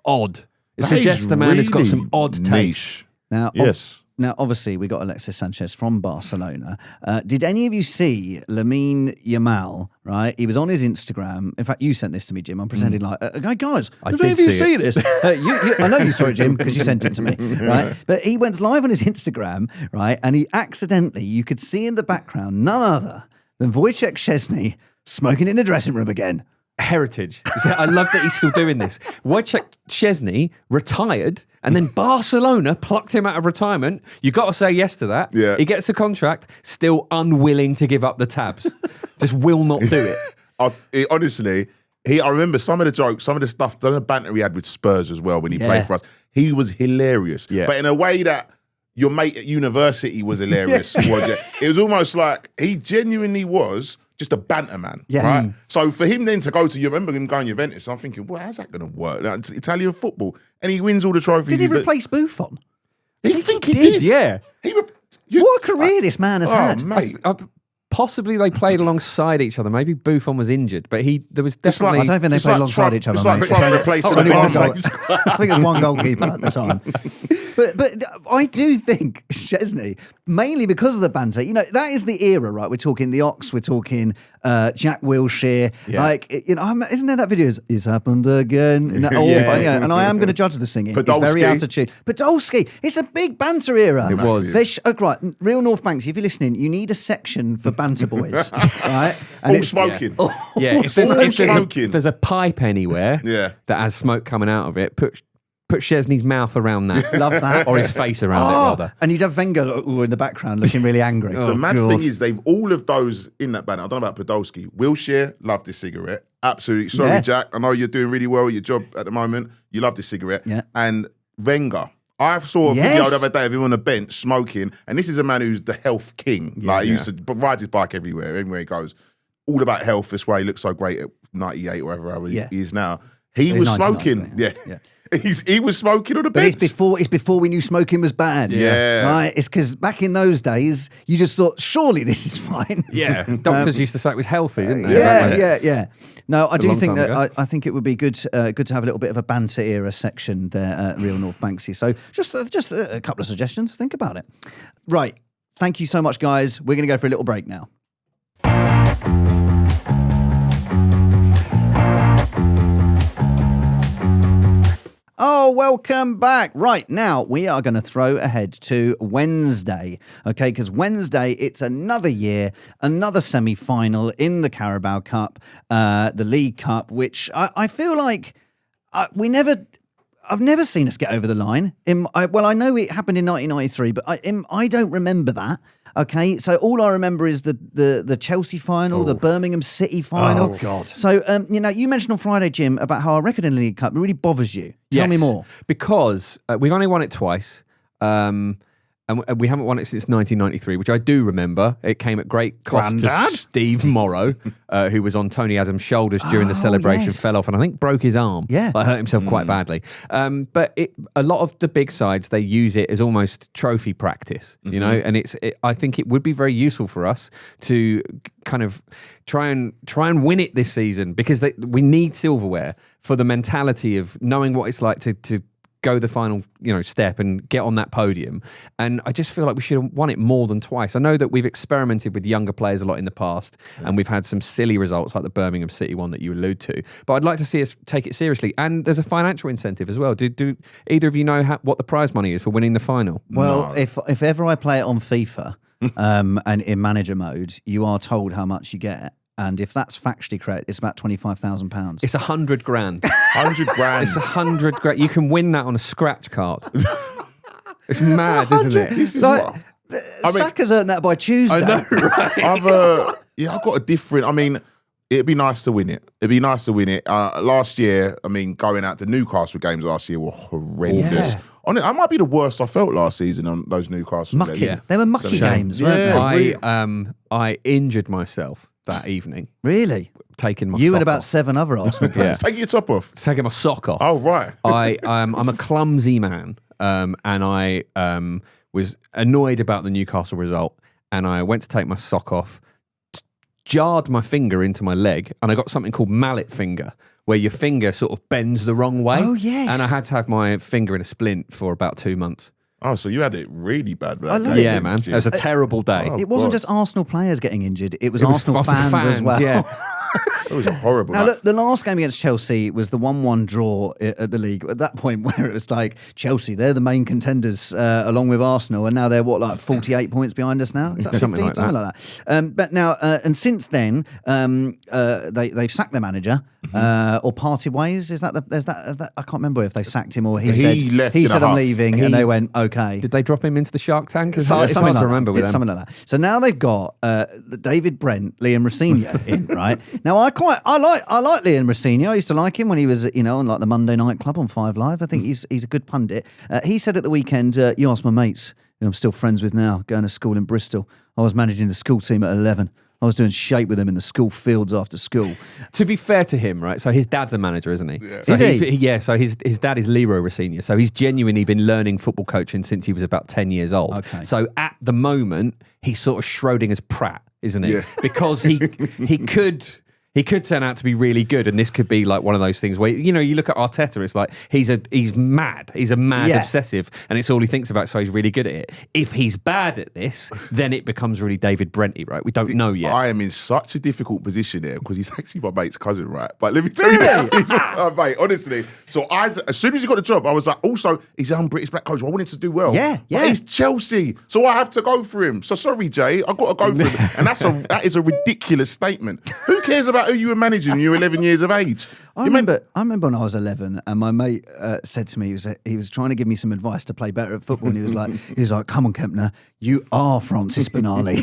[SPEAKER 3] odd. It suggests the man has got some odd taste.
[SPEAKER 1] Now, Now, obviously, we got Alexis Sanchez from Barcelona. Did any of you see Lamine Yamal, right? He was on his Instagram. In fact, you sent this to me, Jim. I'm pretending like, guys, did any of you see this? I know you saw it, Jim, because you sent it to me, right? But he went live on his Instagram, right? And he accidentally, you could see in the background, none other than Wojciech Szczęsny smoking in the dressing room again.
[SPEAKER 3] Heritage. I love that he's still doing this. Wojciech Szczęsny retired and then Barcelona plucked him out of retirement. You got to say yes to that.
[SPEAKER 2] Yeah.
[SPEAKER 3] He gets a contract, still unwilling to give up the tabs. Just will not do it.
[SPEAKER 2] Honestly, I remember some of the jokes, some of the stuff, the banter he had with Spurs as well when he played for us. He was hilarious. Yeah. But in a way that your mate at university was hilarious. It was almost like he genuinely was just a banter man, right? So for him then to go to, you remember him going to Juventus, I'm thinking, well, how's that going to work? Like, it's Italian football. And he wins all the trophies.
[SPEAKER 1] Did he replace Buffon?
[SPEAKER 2] I think he did.
[SPEAKER 3] Yeah.
[SPEAKER 1] What a career this man has had.
[SPEAKER 2] Mate.
[SPEAKER 3] Possibly they played alongside each other. Maybe Buffon was injured, but there was definitely...
[SPEAKER 1] I don't think they played alongside each other.
[SPEAKER 2] It's like trying to replace
[SPEAKER 1] I think it was one goalkeeper at the time. But I do think Szczęsny, mainly because of the banter, that is the era, right? We're talking the Ox, we're talking Jack Wilshere.
[SPEAKER 3] Yeah.
[SPEAKER 1] Like, isn't there that video? It's happened again. And I am going to judge the singing.
[SPEAKER 2] Podolski.
[SPEAKER 1] It's very out of tune. Podolski. It's a big banter era.
[SPEAKER 3] It was.
[SPEAKER 1] Right, Real North Banks, if you're listening, you need a section for banter boys, right? And
[SPEAKER 2] all smoking.
[SPEAKER 3] Yeah, if there's a pipe anywhere that has smoke coming out of it, put Szczęsny's mouth around that.
[SPEAKER 1] Love that.
[SPEAKER 3] Or his face around it, rather.
[SPEAKER 1] And you'd have Wenger in the background looking really angry.
[SPEAKER 2] The mad thing is, all of those in that banner, I don't know about Podolski. Wilshere loved his cigarette. Absolutely. Sorry, Jack. I know you're doing really well at your job at the moment. You love this cigarette.
[SPEAKER 1] Yeah.
[SPEAKER 2] And Wenger. I saw a video the other day of him on a bench smoking, and this is a man who's the health king. He used to ride his bike everywhere he goes. All about health. That's why he looks so great at 98 or whatever he is now. He was smoking. Yeah. He was smoking on the bench.
[SPEAKER 1] It's before we knew smoking was bad.
[SPEAKER 2] Yeah.
[SPEAKER 1] Right? It's because back in those days, you just thought, surely this is fine.
[SPEAKER 3] Yeah. Doctors used to say it was healthy, didn't they?
[SPEAKER 1] Yeah. No, I do think that I think it would be good to have a little bit of a banter era section there at Real North Banksy. So just a couple of suggestions. Think about it. Right. Thank you so much, guys. We're going to go for a little break now. Oh, welcome back. Right, now we are going to throw ahead to Wednesday, okay? Because Wednesday, it's another year, another semi-final in the Carabao Cup, the League Cup, which I feel like I've never seen us get over the line. I know it happened in 1993, but I don't remember that. Okay, so all I remember is the Chelsea final, the Birmingham City final.
[SPEAKER 3] Oh, God.
[SPEAKER 1] So, you mentioned on Friday, Jim, about how our record in the League Cup really bothers you. Tell me more.
[SPEAKER 3] Because we've only won it twice. And we haven't won it since 1993, which I do remember. It came at great cost to Steve Morrow, who was on Tony Adams' shoulders during the celebration, fell off and I think broke his arm.
[SPEAKER 1] Yeah.
[SPEAKER 3] Hurt himself quite badly. But a lot of the big sides, they use it as almost trophy practice, and I think it would be very useful for us to kind of try and win it this season because we need silverware for the mentality of knowing what it's like to go the final, step and get on that podium. And I just feel like we should have won it more than twice. I know that we've experimented with younger players a lot in the past, and we've had some silly results like the Birmingham City one that you allude to. But I'd like to see us take it seriously. And there's a financial incentive as well. Do either of you know what the prize money is for winning the final?
[SPEAKER 1] Well, if ever I play it on FIFA and in manager mode, you are told how much you get. and if that's factually correct, it's about £25,000.
[SPEAKER 3] It's 100 grand.
[SPEAKER 2] 100 grand.
[SPEAKER 3] It's 100 grand. You can win that on a scratch card. It's mad, isn't it?
[SPEAKER 2] This is
[SPEAKER 1] Like,
[SPEAKER 2] what,
[SPEAKER 1] Saka's earned that by Tuesday.
[SPEAKER 3] I know, right?
[SPEAKER 2] I've got a different. I mean, it'd be nice to win it. Last year, I mean, going out to Newcastle games last year were horrendous.
[SPEAKER 1] Yeah.
[SPEAKER 2] I might be the worst I felt last season on those Newcastle
[SPEAKER 1] Mucky.
[SPEAKER 2] games.
[SPEAKER 1] Yeah. They were mucky games, weren't they?
[SPEAKER 3] I injured myself that evening.
[SPEAKER 1] Really?
[SPEAKER 3] Taking my
[SPEAKER 1] You
[SPEAKER 3] sock
[SPEAKER 1] and about
[SPEAKER 3] off.
[SPEAKER 1] 7 other Arsenal players.
[SPEAKER 2] Take your top off.
[SPEAKER 3] Taking my sock off.
[SPEAKER 2] Oh, right.
[SPEAKER 3] I'm a clumsy man, and I was annoyed about the Newcastle result, and I went to take my sock off, jarred my finger into my leg, and I got something called mallet finger, where your finger sort of bends the wrong way.
[SPEAKER 1] Oh, yes.
[SPEAKER 3] And I had to have my finger in a splint for about 2 months.
[SPEAKER 2] Oh, so you had it really bad.
[SPEAKER 1] I love it.
[SPEAKER 3] Yeah, man. It was a terrible day.
[SPEAKER 2] Oh,
[SPEAKER 1] It wasn't
[SPEAKER 2] God.
[SPEAKER 1] just Arsenal players getting injured, it was Arsenal fans as well.
[SPEAKER 3] Yeah.
[SPEAKER 2] It was a horrible.
[SPEAKER 1] Now,
[SPEAKER 2] night.
[SPEAKER 1] look, the last game against Chelsea was the 1-1 draw at the league. At that point, where it was like Chelsea, they're the main contenders along with Arsenal, and now they're 48 points behind us now? Is that 15?
[SPEAKER 3] Something like
[SPEAKER 1] that. But now, and since then, they've sacked their manager or parted ways. Is that I can't remember if they sacked him or he
[SPEAKER 2] left
[SPEAKER 1] he
[SPEAKER 2] in a
[SPEAKER 1] said I'm
[SPEAKER 2] huff.
[SPEAKER 1] leaving, and they went okay.
[SPEAKER 3] Did they drop him into the Shark Tank? It's
[SPEAKER 1] Something
[SPEAKER 3] hard
[SPEAKER 1] like
[SPEAKER 3] to remember
[SPEAKER 1] that.
[SPEAKER 3] with
[SPEAKER 1] It's
[SPEAKER 3] them.
[SPEAKER 1] something like that. So now they've got David Brent, Liam Rossinho in, right? Now I like Liam Rossinho. I used to like him when he was, on like the Monday Night Club on 5 Live. I think he's a good pundit. He said at the weekend, you ask my mates, who I'm still friends with now, going to school in Bristol. I was managing the school team at 11. I was doing shape with them in the school fields after school.
[SPEAKER 3] To be fair to him, right? So his dad's a manager, isn't he? Yeah. So
[SPEAKER 1] Is he?
[SPEAKER 3] Yeah. So his dad is Leroy Rossinho. So he's genuinely been learning football coaching since he was about 10 years old.
[SPEAKER 1] Okay.
[SPEAKER 3] So at the moment, he's sort of Schrodinger's Pratt, isn't he?
[SPEAKER 2] Yeah.
[SPEAKER 3] Because he could turn out to be really good, and this could be like one of those things where you look at Arteta, it's like he's mad,
[SPEAKER 1] Yeah.
[SPEAKER 3] obsessive, and it's all he thinks about, so he's really good at it. If he's bad at this, then it becomes really David Brenty, right? We don't know yet.
[SPEAKER 2] I am in such a difficult position here because he's actually my mate's cousin, right? But let me tell you, mate, honestly. So as soon as he got the job, I was like, also, he's a young British black coach. I want him to do well.
[SPEAKER 1] Yeah.
[SPEAKER 2] But he's Chelsea, so I have to go for him. So sorry, Jay, I got to go for him, and that is a ridiculous statement. Who cares about who you were managing when you were 11 years of age?
[SPEAKER 1] I remember when I was 11, and my mate said to me, he was trying to give me some advice to play better at football, and he was like, "Come on, Kempner, you are Francis Benali,"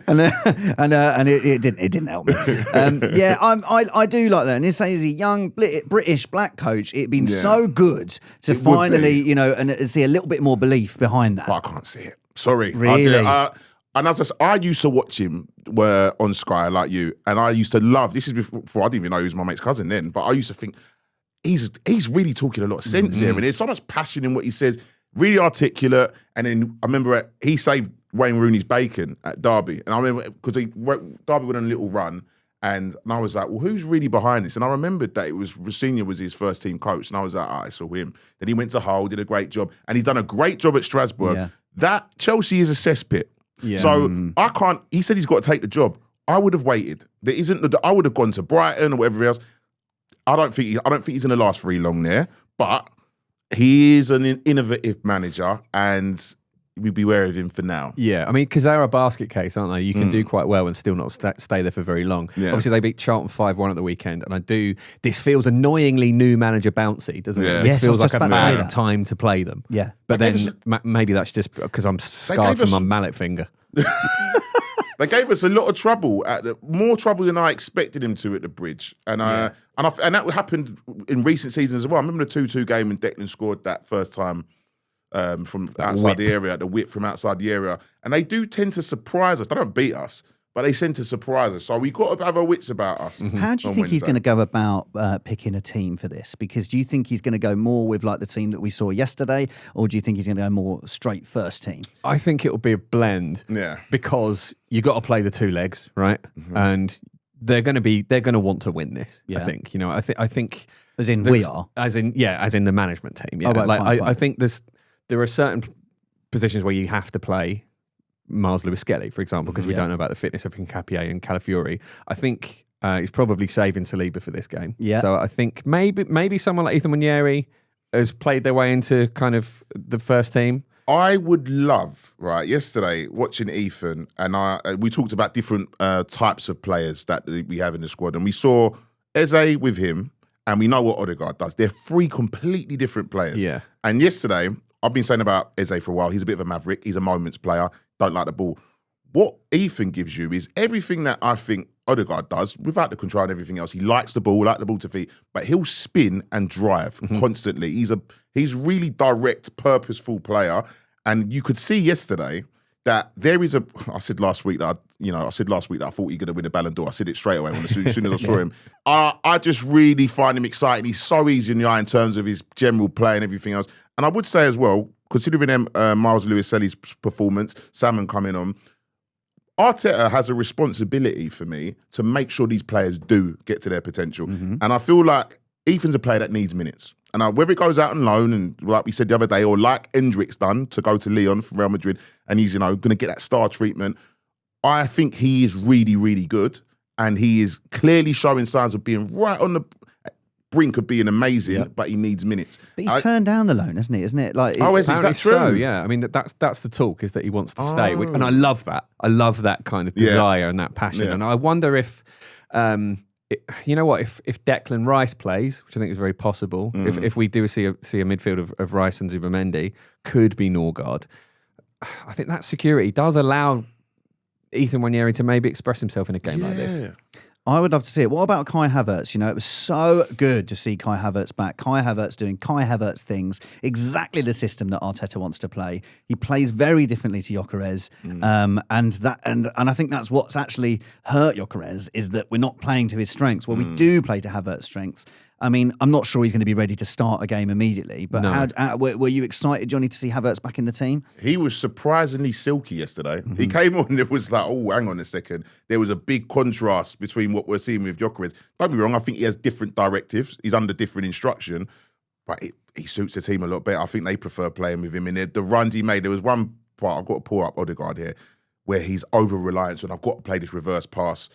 [SPEAKER 1] and it didn't help me. I do like that, and he says he's a young British black coach. It'd been so good to finally, and see a little bit more belief behind that.
[SPEAKER 2] But I can't see it. Sorry,
[SPEAKER 1] Really?
[SPEAKER 2] And as I used to watch him on Sky like you, and I used to love. This is before I didn't even know he was my mate's cousin then, but I used to think he's really talking a lot of sense here, and there's so much passion in what he says. Really articulate, and then I remember he saved Wayne Rooney's bacon at Derby, and I remember because Derby went on a little run, and I was like, well, who's really behind this? And I remembered that it was Rossinho was his first team coach, and I was like, I saw him. Then he went to Hull, did a great job, and he's done a great job at Strasbourg.
[SPEAKER 1] Yeah.
[SPEAKER 2] That Chelsea is a cesspit.
[SPEAKER 3] Yeah.
[SPEAKER 2] So I can't. He said he's got to take the job. I would have waited. I would have gone to Brighton or whatever else. I don't think he's going to last very long there. But he is an innovative manager, and we'd be wary of him for now.
[SPEAKER 3] Yeah, I mean, because they're a basket case, aren't they? You can do quite well and still not stay there for very long.
[SPEAKER 2] Yeah.
[SPEAKER 3] Obviously, they beat Charlton 5-1 at the weekend, and this feels annoyingly new manager bouncy, doesn't
[SPEAKER 2] Yeah.
[SPEAKER 3] it?
[SPEAKER 1] Yes,
[SPEAKER 3] This
[SPEAKER 1] I was
[SPEAKER 3] feels like
[SPEAKER 1] just
[SPEAKER 3] a
[SPEAKER 1] about to say
[SPEAKER 3] bad
[SPEAKER 1] that.
[SPEAKER 3] time to play them.
[SPEAKER 1] Yeah.
[SPEAKER 3] But
[SPEAKER 2] They
[SPEAKER 3] then
[SPEAKER 2] gave
[SPEAKER 3] maybe that's just because I'm scarred
[SPEAKER 2] gave
[SPEAKER 3] from
[SPEAKER 2] us-
[SPEAKER 3] my mallet finger.
[SPEAKER 2] They gave us a lot of trouble more trouble than I expected him to at the Bridge, and that happened in recent seasons as well. I remember the 2-2 game when Declan scored that first time from outside the area, the whip from outside the area, and they do tend to surprise us. They don't beat us, but they tend to surprise us. So we got to have our wits about us.
[SPEAKER 1] How do you think he's going to go about picking a team for this? Because do you think he's going to go more with like the team that we saw yesterday, or do you think he's going to go more straight first team?
[SPEAKER 3] I think it'll be a blend.
[SPEAKER 2] Yeah.
[SPEAKER 3] Because you got to play the two legs, right? And they're going to want to win this.
[SPEAKER 1] Yeah.
[SPEAKER 3] I think. I think
[SPEAKER 1] As in we are.
[SPEAKER 3] as in the management team. Yeah.
[SPEAKER 1] Oh, right, fine.
[SPEAKER 3] I think there are certain positions where you have to play Miles Lewis-Skelly, for example, because we don't know about the fitness of Hincapié and Calafiori. I think he's probably saving Saliba for this game.
[SPEAKER 1] Yeah.
[SPEAKER 3] So I think maybe someone like Ethan Munyeri has played their way into kind of the first team.
[SPEAKER 2] I would love, right, yesterday, watching Ethan, and we talked about different types of players that we have in the squad, and we saw Eze with him, and we know what Odegaard does. They're three completely different players.
[SPEAKER 3] Yeah.
[SPEAKER 2] And yesterday, I've been saying about Eze for a while, he's a bit of a maverick, he's a moments player, don't like the ball. What Ethan gives you is everything that I think Odegaard does, without the control and everything else. He likes the ball, like the ball to feet, but he'll spin and drive constantly. He's really direct, purposeful player. And you could see yesterday that there is I said last week that I thought he was going to win a Ballon d'Or. I said it straight away as soon as I saw him. I just really find him exciting. He's so easy in the eye in terms of his general play and everything else. And I would say as well, considering Miles Lewis-Selly's performance, Salmon coming on, Arteta has a responsibility for me to make sure these players do get to their potential. And I feel like Ethan's a player that needs minutes. And whether it goes out on loan, and like we said the other day, or like Hendricks done to go to Lyon from Real Madrid, and he's going to get that star treatment, I think he is really, really good. And he is clearly showing signs of being right on the brink of being amazing, but he needs minutes.
[SPEAKER 1] But he's turned down the loan, hasn't he? Isn't it?
[SPEAKER 2] Is that true?
[SPEAKER 3] So, yeah. I mean, that's the talk, is that he wants to stay. And I love that. I love that kind of desire and that passion.
[SPEAKER 2] Yeah.
[SPEAKER 3] And I wonder if, you know what, if Declan Rice plays, which I think is very possible, if we do see a midfield of Rice and Zubimendi, could be Norgard, I think that security does allow Ethan Nwaneri to maybe express himself in a game like this.
[SPEAKER 1] I would love to see it. What about Kai Havertz? It was so good to see Kai Havertz back. Kai Havertz doing Kai Havertz things, exactly the system that Arteta wants to play. He plays very differently to Gyökeres, and I think that's what's actually hurt Gyökeres, is that we're not playing to his strengths. Well, we do play to Havertz's strengths. I mean, I'm not sure he's going to be ready to start a game immediately, but were you excited, Johnny, to see Havertz back in the team?
[SPEAKER 2] He was surprisingly silky yesterday. He came on and it was like, oh, hang on a second. There was a big contrast between what we're seeing with Gyökeres. Don't be wrong, I think he has different directives. He's under different instruction, but he suits the team a lot better. I think they prefer playing with him. And the runs he made, there was one part, I've got to pull up Odegaard here, where he's over-reliant on, I've got to play this reverse pass,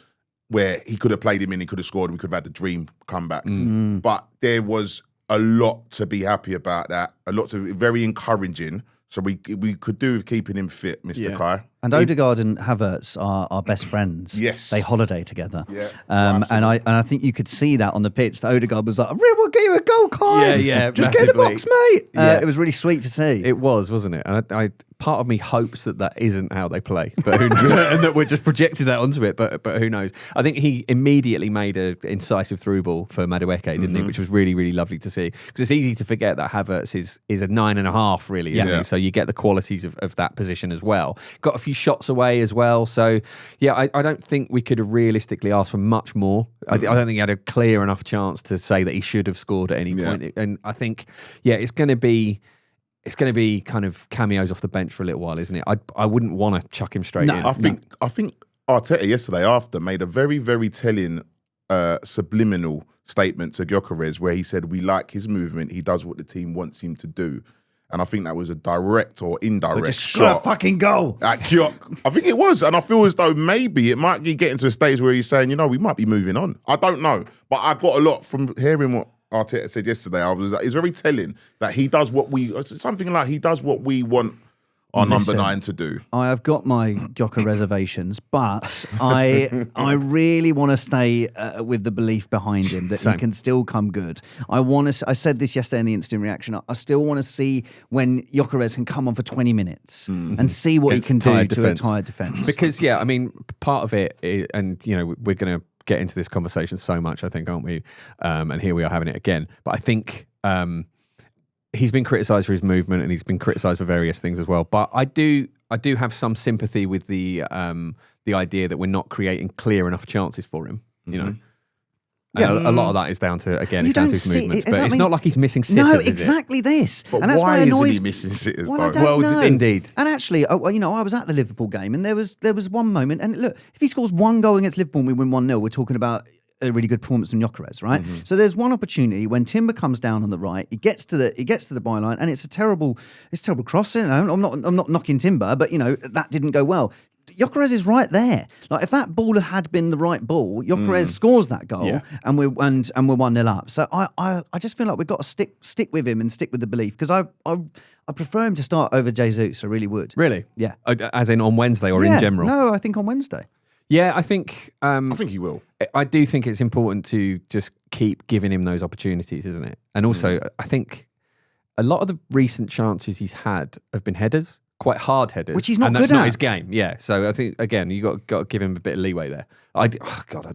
[SPEAKER 2] where he could have played him in, he could have scored, and we could have had the dream comeback. But there was a lot to be happy about that, very encouraging. So we could do with keeping him fit, Mr. Kai.
[SPEAKER 1] And Odegaard and Havertz are best friends.
[SPEAKER 2] Yes.
[SPEAKER 1] They holiday together.
[SPEAKER 2] Yeah.
[SPEAKER 1] And I think you could see that on the pitch. That Odegaard was like, I really want to get you a goal, Kai.
[SPEAKER 3] Yeah,
[SPEAKER 1] just get in the box, mate. It was really sweet to see.
[SPEAKER 3] It was, wasn't it? And I part of me hopes that isn't how they play, but and that we're just projecting that onto it. But who knows? I think he immediately made an incisive through ball for Madueke, didn't he? Which was really, really lovely to see. Because it's easy to forget that Havertz is a 9.5, really. Isn't he? So you get the qualities of that position as well. Got a few shots away as well. So yeah, I don't think we could have realistically asked for much more. I don't think he had a clear enough chance to say that he should have scored at any point. And I think, it's going to be kind of cameos off the bench for a little while, isn't it? I wouldn't want to chuck him straight in.
[SPEAKER 2] I think Arteta yesterday after made a very, very telling subliminal statement to Gyökeres where he said, we like his movement, he does what the team wants him to do. And I think that was a direct or indirect shot.
[SPEAKER 1] A fucking goal.
[SPEAKER 2] At Gyök. I think it was. And I feel as though maybe it might be getting to a stage where he's saying, we might be moving on. I don't know. But I got a lot from hearing what Arteta said yesterday. It's very telling that he does what we want our number 9 to do. I
[SPEAKER 1] have got my Gyökeres reservations, but I really want to stay with the belief behind him that he can still come good. I said this yesterday in the instant reaction. I still want to see when Gyökeres can come on for 20 minutes and see what he can do to a tired defence.
[SPEAKER 3] Because part of it is, and we're going to get into this conversation so much, I think, aren't we? And here we are having it again. But I think he's been criticised for his movement and he's been criticised for various things as well. But I do have some sympathy with the idea that we're not creating clear enough chances for him. Yeah, a lot of that is down to his movements. But it's not like he's missing sitters.
[SPEAKER 1] No, exactly this.
[SPEAKER 2] But and that's why isn't he missing sitters?
[SPEAKER 1] Well, I don't know.
[SPEAKER 3] Indeed.
[SPEAKER 1] And actually, I was at the Liverpool game, and there was one moment. And look, if he scores one goal against Liverpool, and we win 1-0. We're talking about a really good performance from Gyökeres, right? So there's one opportunity when Timber comes down on the right. He gets to the byline, and it's a terrible crossing. I'm not knocking Timber, but that didn't go well. Gyökeres is right there. Like if that ball had been the right ball, Gyökeres scores that goal, and we're 1-0 up. So I just feel like we've got to stick with him and stick with the belief, because I prefer him to start over Jesus. I really would.
[SPEAKER 3] Really?
[SPEAKER 1] Yeah.
[SPEAKER 3] As in on Wednesday or in general?
[SPEAKER 1] No, I think on Wednesday.
[SPEAKER 3] Yeah, I think
[SPEAKER 2] he will.
[SPEAKER 3] I do think it's important to just keep giving him those opportunities, isn't it? And also, I think a lot of the recent chances he's had have been headers. Quite hard headers,
[SPEAKER 1] which he's not
[SPEAKER 3] and
[SPEAKER 1] good
[SPEAKER 3] that's not
[SPEAKER 1] at.
[SPEAKER 3] His game. Yeah, so I think again you got to give him a bit of leeway there. I'd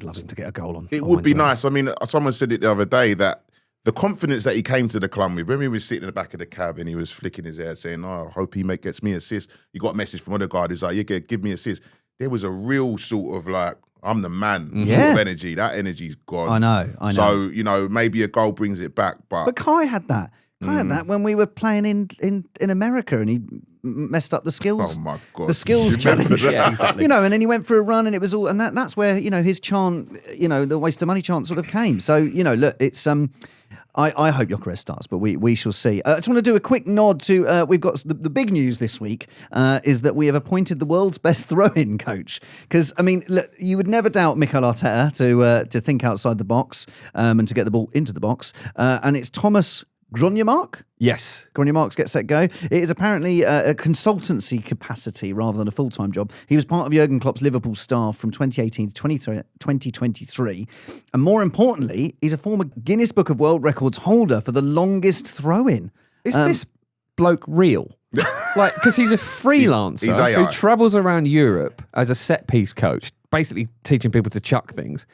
[SPEAKER 3] love him to get a goal on.
[SPEAKER 2] It would be nice. I mean, someone said it the other day that the confidence that he came to the club with, when he was sitting in the back of the cab and he was flicking his hair saying, "Oh, I hope he gets me assist." You got a message from Odegaard who's like, "Yeah, give me assist." There was a real sort of like, I'm the man sort of energy. That energy's gone.
[SPEAKER 1] I know.
[SPEAKER 2] So maybe a goal brings it back, but
[SPEAKER 1] Kai had that. Kai had that when we were playing in America, and he messed up the skills.
[SPEAKER 2] Oh my God.
[SPEAKER 1] The skills challenge.
[SPEAKER 3] Yeah, exactly.
[SPEAKER 1] And then he went for a run, and it was all, and that's where his chant, the waste of money chant sort of came. So look, it's I hope Gyökeres starts, but we shall see. I just want to do a quick nod to we've got the big news this week is that we have appointed the world's best throw-in coach, because I mean, look, you would never doubt Mikel Arteta to think outside the box and to get the ball into the box, and it's Thomas Gronjemark?
[SPEAKER 3] Yes.
[SPEAKER 1] Gronjemark's Get Set Go. It is apparently a consultancy capacity rather than a full-time job. He was part of Jurgen Klopp's Liverpool staff from 2018 to 2023. And more importantly, he's a former Guinness Book of World Records holder for the longest throw-in.
[SPEAKER 3] Is this bloke real? Like, because he's a freelancer
[SPEAKER 2] he's AI.
[SPEAKER 3] who travels around Europe as a set-piece coach, basically teaching people to chuck things.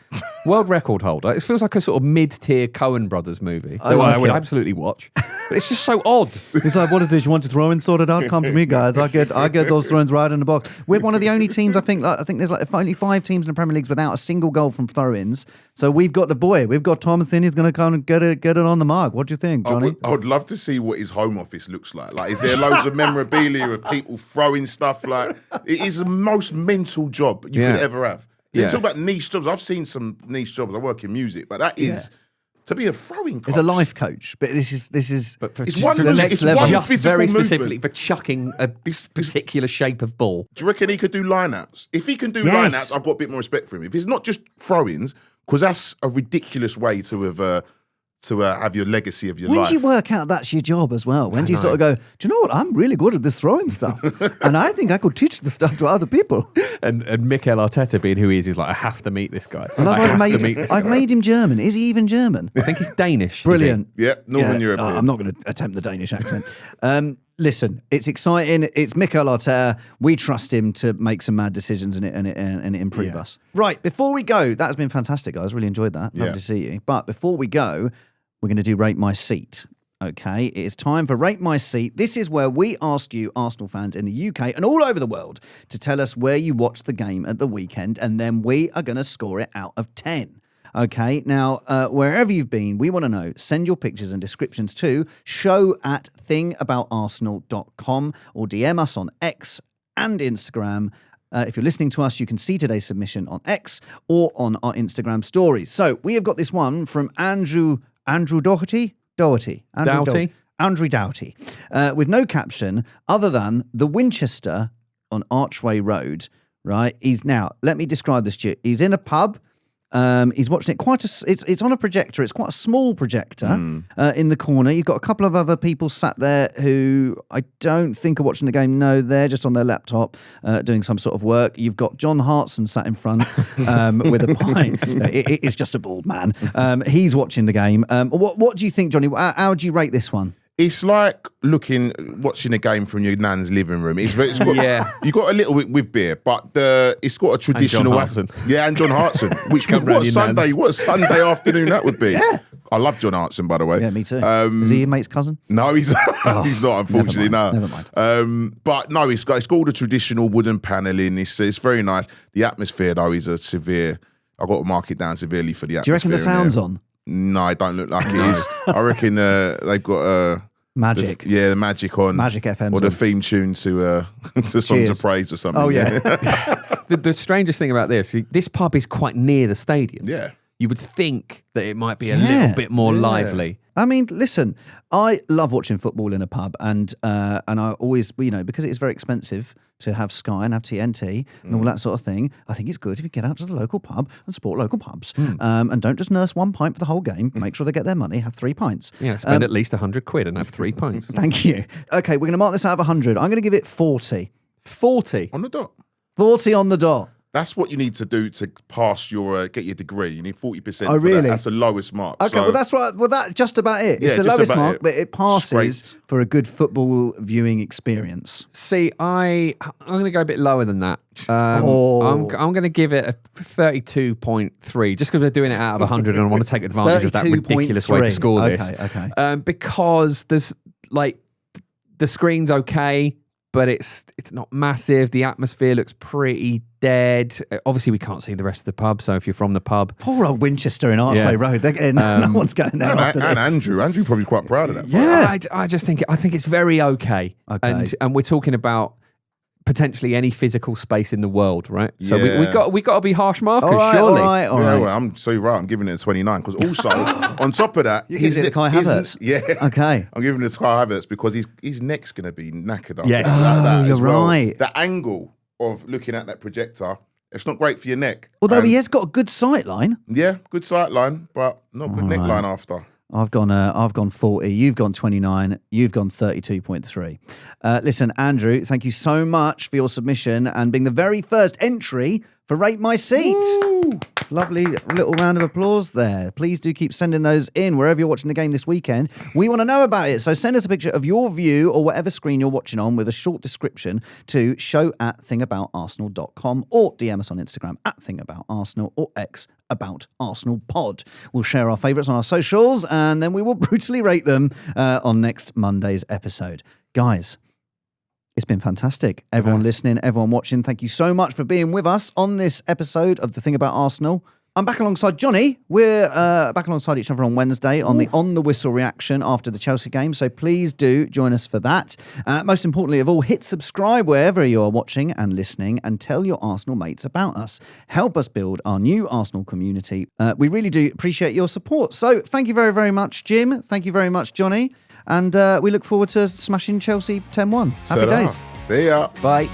[SPEAKER 3] World record holder. It feels like a sort of mid-tier Coen Brothers movie that I would absolutely watch. But it's just so odd.
[SPEAKER 1] He's like, what is this? You want to throw in sorted out? Come to me, guys. I get those throw-ins right in the box. We're one of the only teams, I think there's only 5 teams in the Premier League without a single goal from throw-ins. So we've got the boy. We've got Thomas in. He's going to come and get it on the mark. What do you think, Johnny?
[SPEAKER 2] I would love to see what his home office looks like. Like, is there loads of memorabilia of people throwing stuff? Like, it is the most mental job you could ever have. You talk about niche jobs. I've seen some niche jobs. I work in music, but that is to be a throwing coach.
[SPEAKER 1] It's a life coach, but this is.
[SPEAKER 3] But for
[SPEAKER 2] it's one
[SPEAKER 1] the next level.
[SPEAKER 3] Just very
[SPEAKER 2] movement.
[SPEAKER 3] specifically for chucking a particular shape of ball.
[SPEAKER 2] Do you reckon he could do line-outs? If he can do line-outs, I've got a bit more respect for him. If it's not just throw-ins, because that's a ridiculous way to have your legacy of your life.
[SPEAKER 1] When do you work out that's your job as well? When do you sort of go, do you know what? I'm really good at this throwing stuff. And I think I could teach this stuff to other people.
[SPEAKER 3] And Mikel Arteta being who he is like, I have to meet this guy.
[SPEAKER 1] And I've made him German. Is he even German?
[SPEAKER 3] I think he's Danish.
[SPEAKER 1] Brilliant.
[SPEAKER 2] Yeah, Northern European.
[SPEAKER 1] I'm not going to attempt the Danish accent. Listen, it's exciting. It's Mikel Arteta. We trust him to make some mad decisions and improve us. Right, before we go, that has been fantastic, guys. Really enjoyed that. Lovely to see you. But before we go, we're going to do Rate My Seat. Okay, it is time for Rate My Seat. This is where we ask you, Arsenal fans in the UK and all over the world, to tell us where you watched the game at the weekend, and then we are going to score it out of 10. Okay, now, wherever you've been, we want to know. Send your pictures and descriptions to show@thingaboutarsenal.com or DM us on X and Instagram. If you're listening to us, you can see today's submission on X or on our Instagram stories. So we have got this one from Andrew Doherty, Andrew Doughty, with no caption other than the Winchester on Archway Road. Right? Let me describe this to you. He's in a pub. He's watching it it's on a projector. It's quite a small projector in the corner. You've got a couple of other people sat there who I don't think are watching the game. No, they're just on their laptop doing some sort of work. You've got John Hartson sat in front with a pint. It's just a bald man. He's watching the game. What do you think, Johnny? How would you rate this one?
[SPEAKER 2] It's like watching a game from your nan's living room. It's got, you got a little bit with beer, but it's got a traditional.
[SPEAKER 3] And John Hartson.
[SPEAKER 2] Yeah, and John Hartson. What a Sunday afternoon that would be.
[SPEAKER 1] Yeah.
[SPEAKER 2] I love John Hartson, by the way.
[SPEAKER 1] Yeah, me too. Is he your mate's cousin?
[SPEAKER 2] No, he's he's not, unfortunately.
[SPEAKER 1] Never mind.
[SPEAKER 2] But no, it's got all the traditional wooden panelling. It's very nice. The atmosphere, though, is I've got to mark it down severely for the atmosphere.
[SPEAKER 1] Do you reckon the sound's on?
[SPEAKER 2] No, it don't look like it is. I reckon they've got
[SPEAKER 1] Magic.
[SPEAKER 2] The Magic on.
[SPEAKER 1] Magic FM.
[SPEAKER 2] Or the theme tune to Songs of Praise or something.
[SPEAKER 1] Oh, yeah.
[SPEAKER 3] The strangest thing about this pub is quite near the stadium.
[SPEAKER 2] Yeah.
[SPEAKER 3] You would think that it might be a little bit more lively.
[SPEAKER 1] I mean, listen, I love watching football in a pub, and I always, because it's very expensive to have Sky and have TNT and all that sort of thing, I think it's good if you get out to the local pub and support local pubs, and don't just nurse one pint for the whole game. Make sure they get their money, have 3 pints.
[SPEAKER 3] Yeah, spend at least £100 and have 3 pints.
[SPEAKER 1] Thank you. Okay, we're going to mark this out of 100. I'm going to give it 40.
[SPEAKER 3] 40
[SPEAKER 2] on the dot.
[SPEAKER 1] 40 on the dot.
[SPEAKER 2] That's what you need to do to pass your get your degree. You need 40%.
[SPEAKER 1] Oh, really?
[SPEAKER 2] That's the lowest mark.
[SPEAKER 1] Okay, well that's right. Well, that's just about it. It's
[SPEAKER 2] Yeah,
[SPEAKER 1] the
[SPEAKER 2] just
[SPEAKER 1] lowest
[SPEAKER 2] about
[SPEAKER 1] mark,
[SPEAKER 2] it.
[SPEAKER 1] but it passes
[SPEAKER 2] Scraped.
[SPEAKER 1] for a good football viewing experience.
[SPEAKER 3] See, I'm going to go a bit lower than that.
[SPEAKER 1] Oh.
[SPEAKER 3] I'm going to give it a 32.3, just because we're doing it out of 100 and I want to take advantage of that ridiculous way to
[SPEAKER 1] 32.3.
[SPEAKER 3] score this.
[SPEAKER 1] Okay.
[SPEAKER 3] Because there's the screen's okay, but it's not massive. The atmosphere looks pretty dead. Obviously, we can't see the rest of the pub, so if you're from the pub...
[SPEAKER 1] Poor old Winchester in Archway Road. They're getting, no one's going there after this.
[SPEAKER 2] And Andrew probably quite proud of that.
[SPEAKER 1] Yeah.
[SPEAKER 3] I just think it's very okay.
[SPEAKER 1] Okay.
[SPEAKER 3] And we're talking about potentially any physical space in the world, right? So
[SPEAKER 2] Yeah.
[SPEAKER 3] we got to be harsh markers,
[SPEAKER 1] All right,
[SPEAKER 3] surely.
[SPEAKER 1] all right.
[SPEAKER 2] Yeah, well, I'm so right. I'm giving it a 29 because also on top of that,
[SPEAKER 1] You give it to Kai Havertz?
[SPEAKER 2] Yeah.
[SPEAKER 1] Okay.
[SPEAKER 2] I'm giving it to Kai Havertz because his neck's going to be knackered after
[SPEAKER 3] Yes.
[SPEAKER 2] that
[SPEAKER 1] you're
[SPEAKER 2] as well.
[SPEAKER 1] right.
[SPEAKER 2] The angle of looking at that projector, it's not great for your neck.
[SPEAKER 1] Although
[SPEAKER 2] And
[SPEAKER 1] he has got a good sight line.
[SPEAKER 2] yeah, good sight line, but not good neck line after.
[SPEAKER 1] I've gone 40. You've gone 29. You've gone 32.3. Listen, Andrew, thank you so much for your submission and being the very first entry for Rate My Seat.
[SPEAKER 2] Woo!
[SPEAKER 1] Lovely little round of applause there. Please do keep sending those in wherever you're watching the game this weekend. We want to know about it. So send us a picture of your view or whatever screen you're watching on with a short description to show@thingaboutarsenal.com or DM us on Instagram @thingaboutarsenal or X about Arsenal Pod. We'll share our favourites on our socials and then we will brutally rate them on next Monday's episode. Guys, it's been fantastic. Everyone listening, everyone watching, thank you so much for being with us on this episode of The Thing About Arsenal. I'm back alongside Johnny. We're back alongside each other on Wednesday on the On The Whistle reaction after the Chelsea game, so please do join us for that. Most importantly of all, hit subscribe wherever you are watching and listening and tell your Arsenal mates about us. Help us build our new Arsenal community. We really do appreciate your support. So thank you very, very much, Jim. Thank you very much, Johnny. And we look forward to smashing Chelsea 10-1. Happy
[SPEAKER 2] Ta-da.
[SPEAKER 1] days.
[SPEAKER 2] There you are.
[SPEAKER 3] Bye.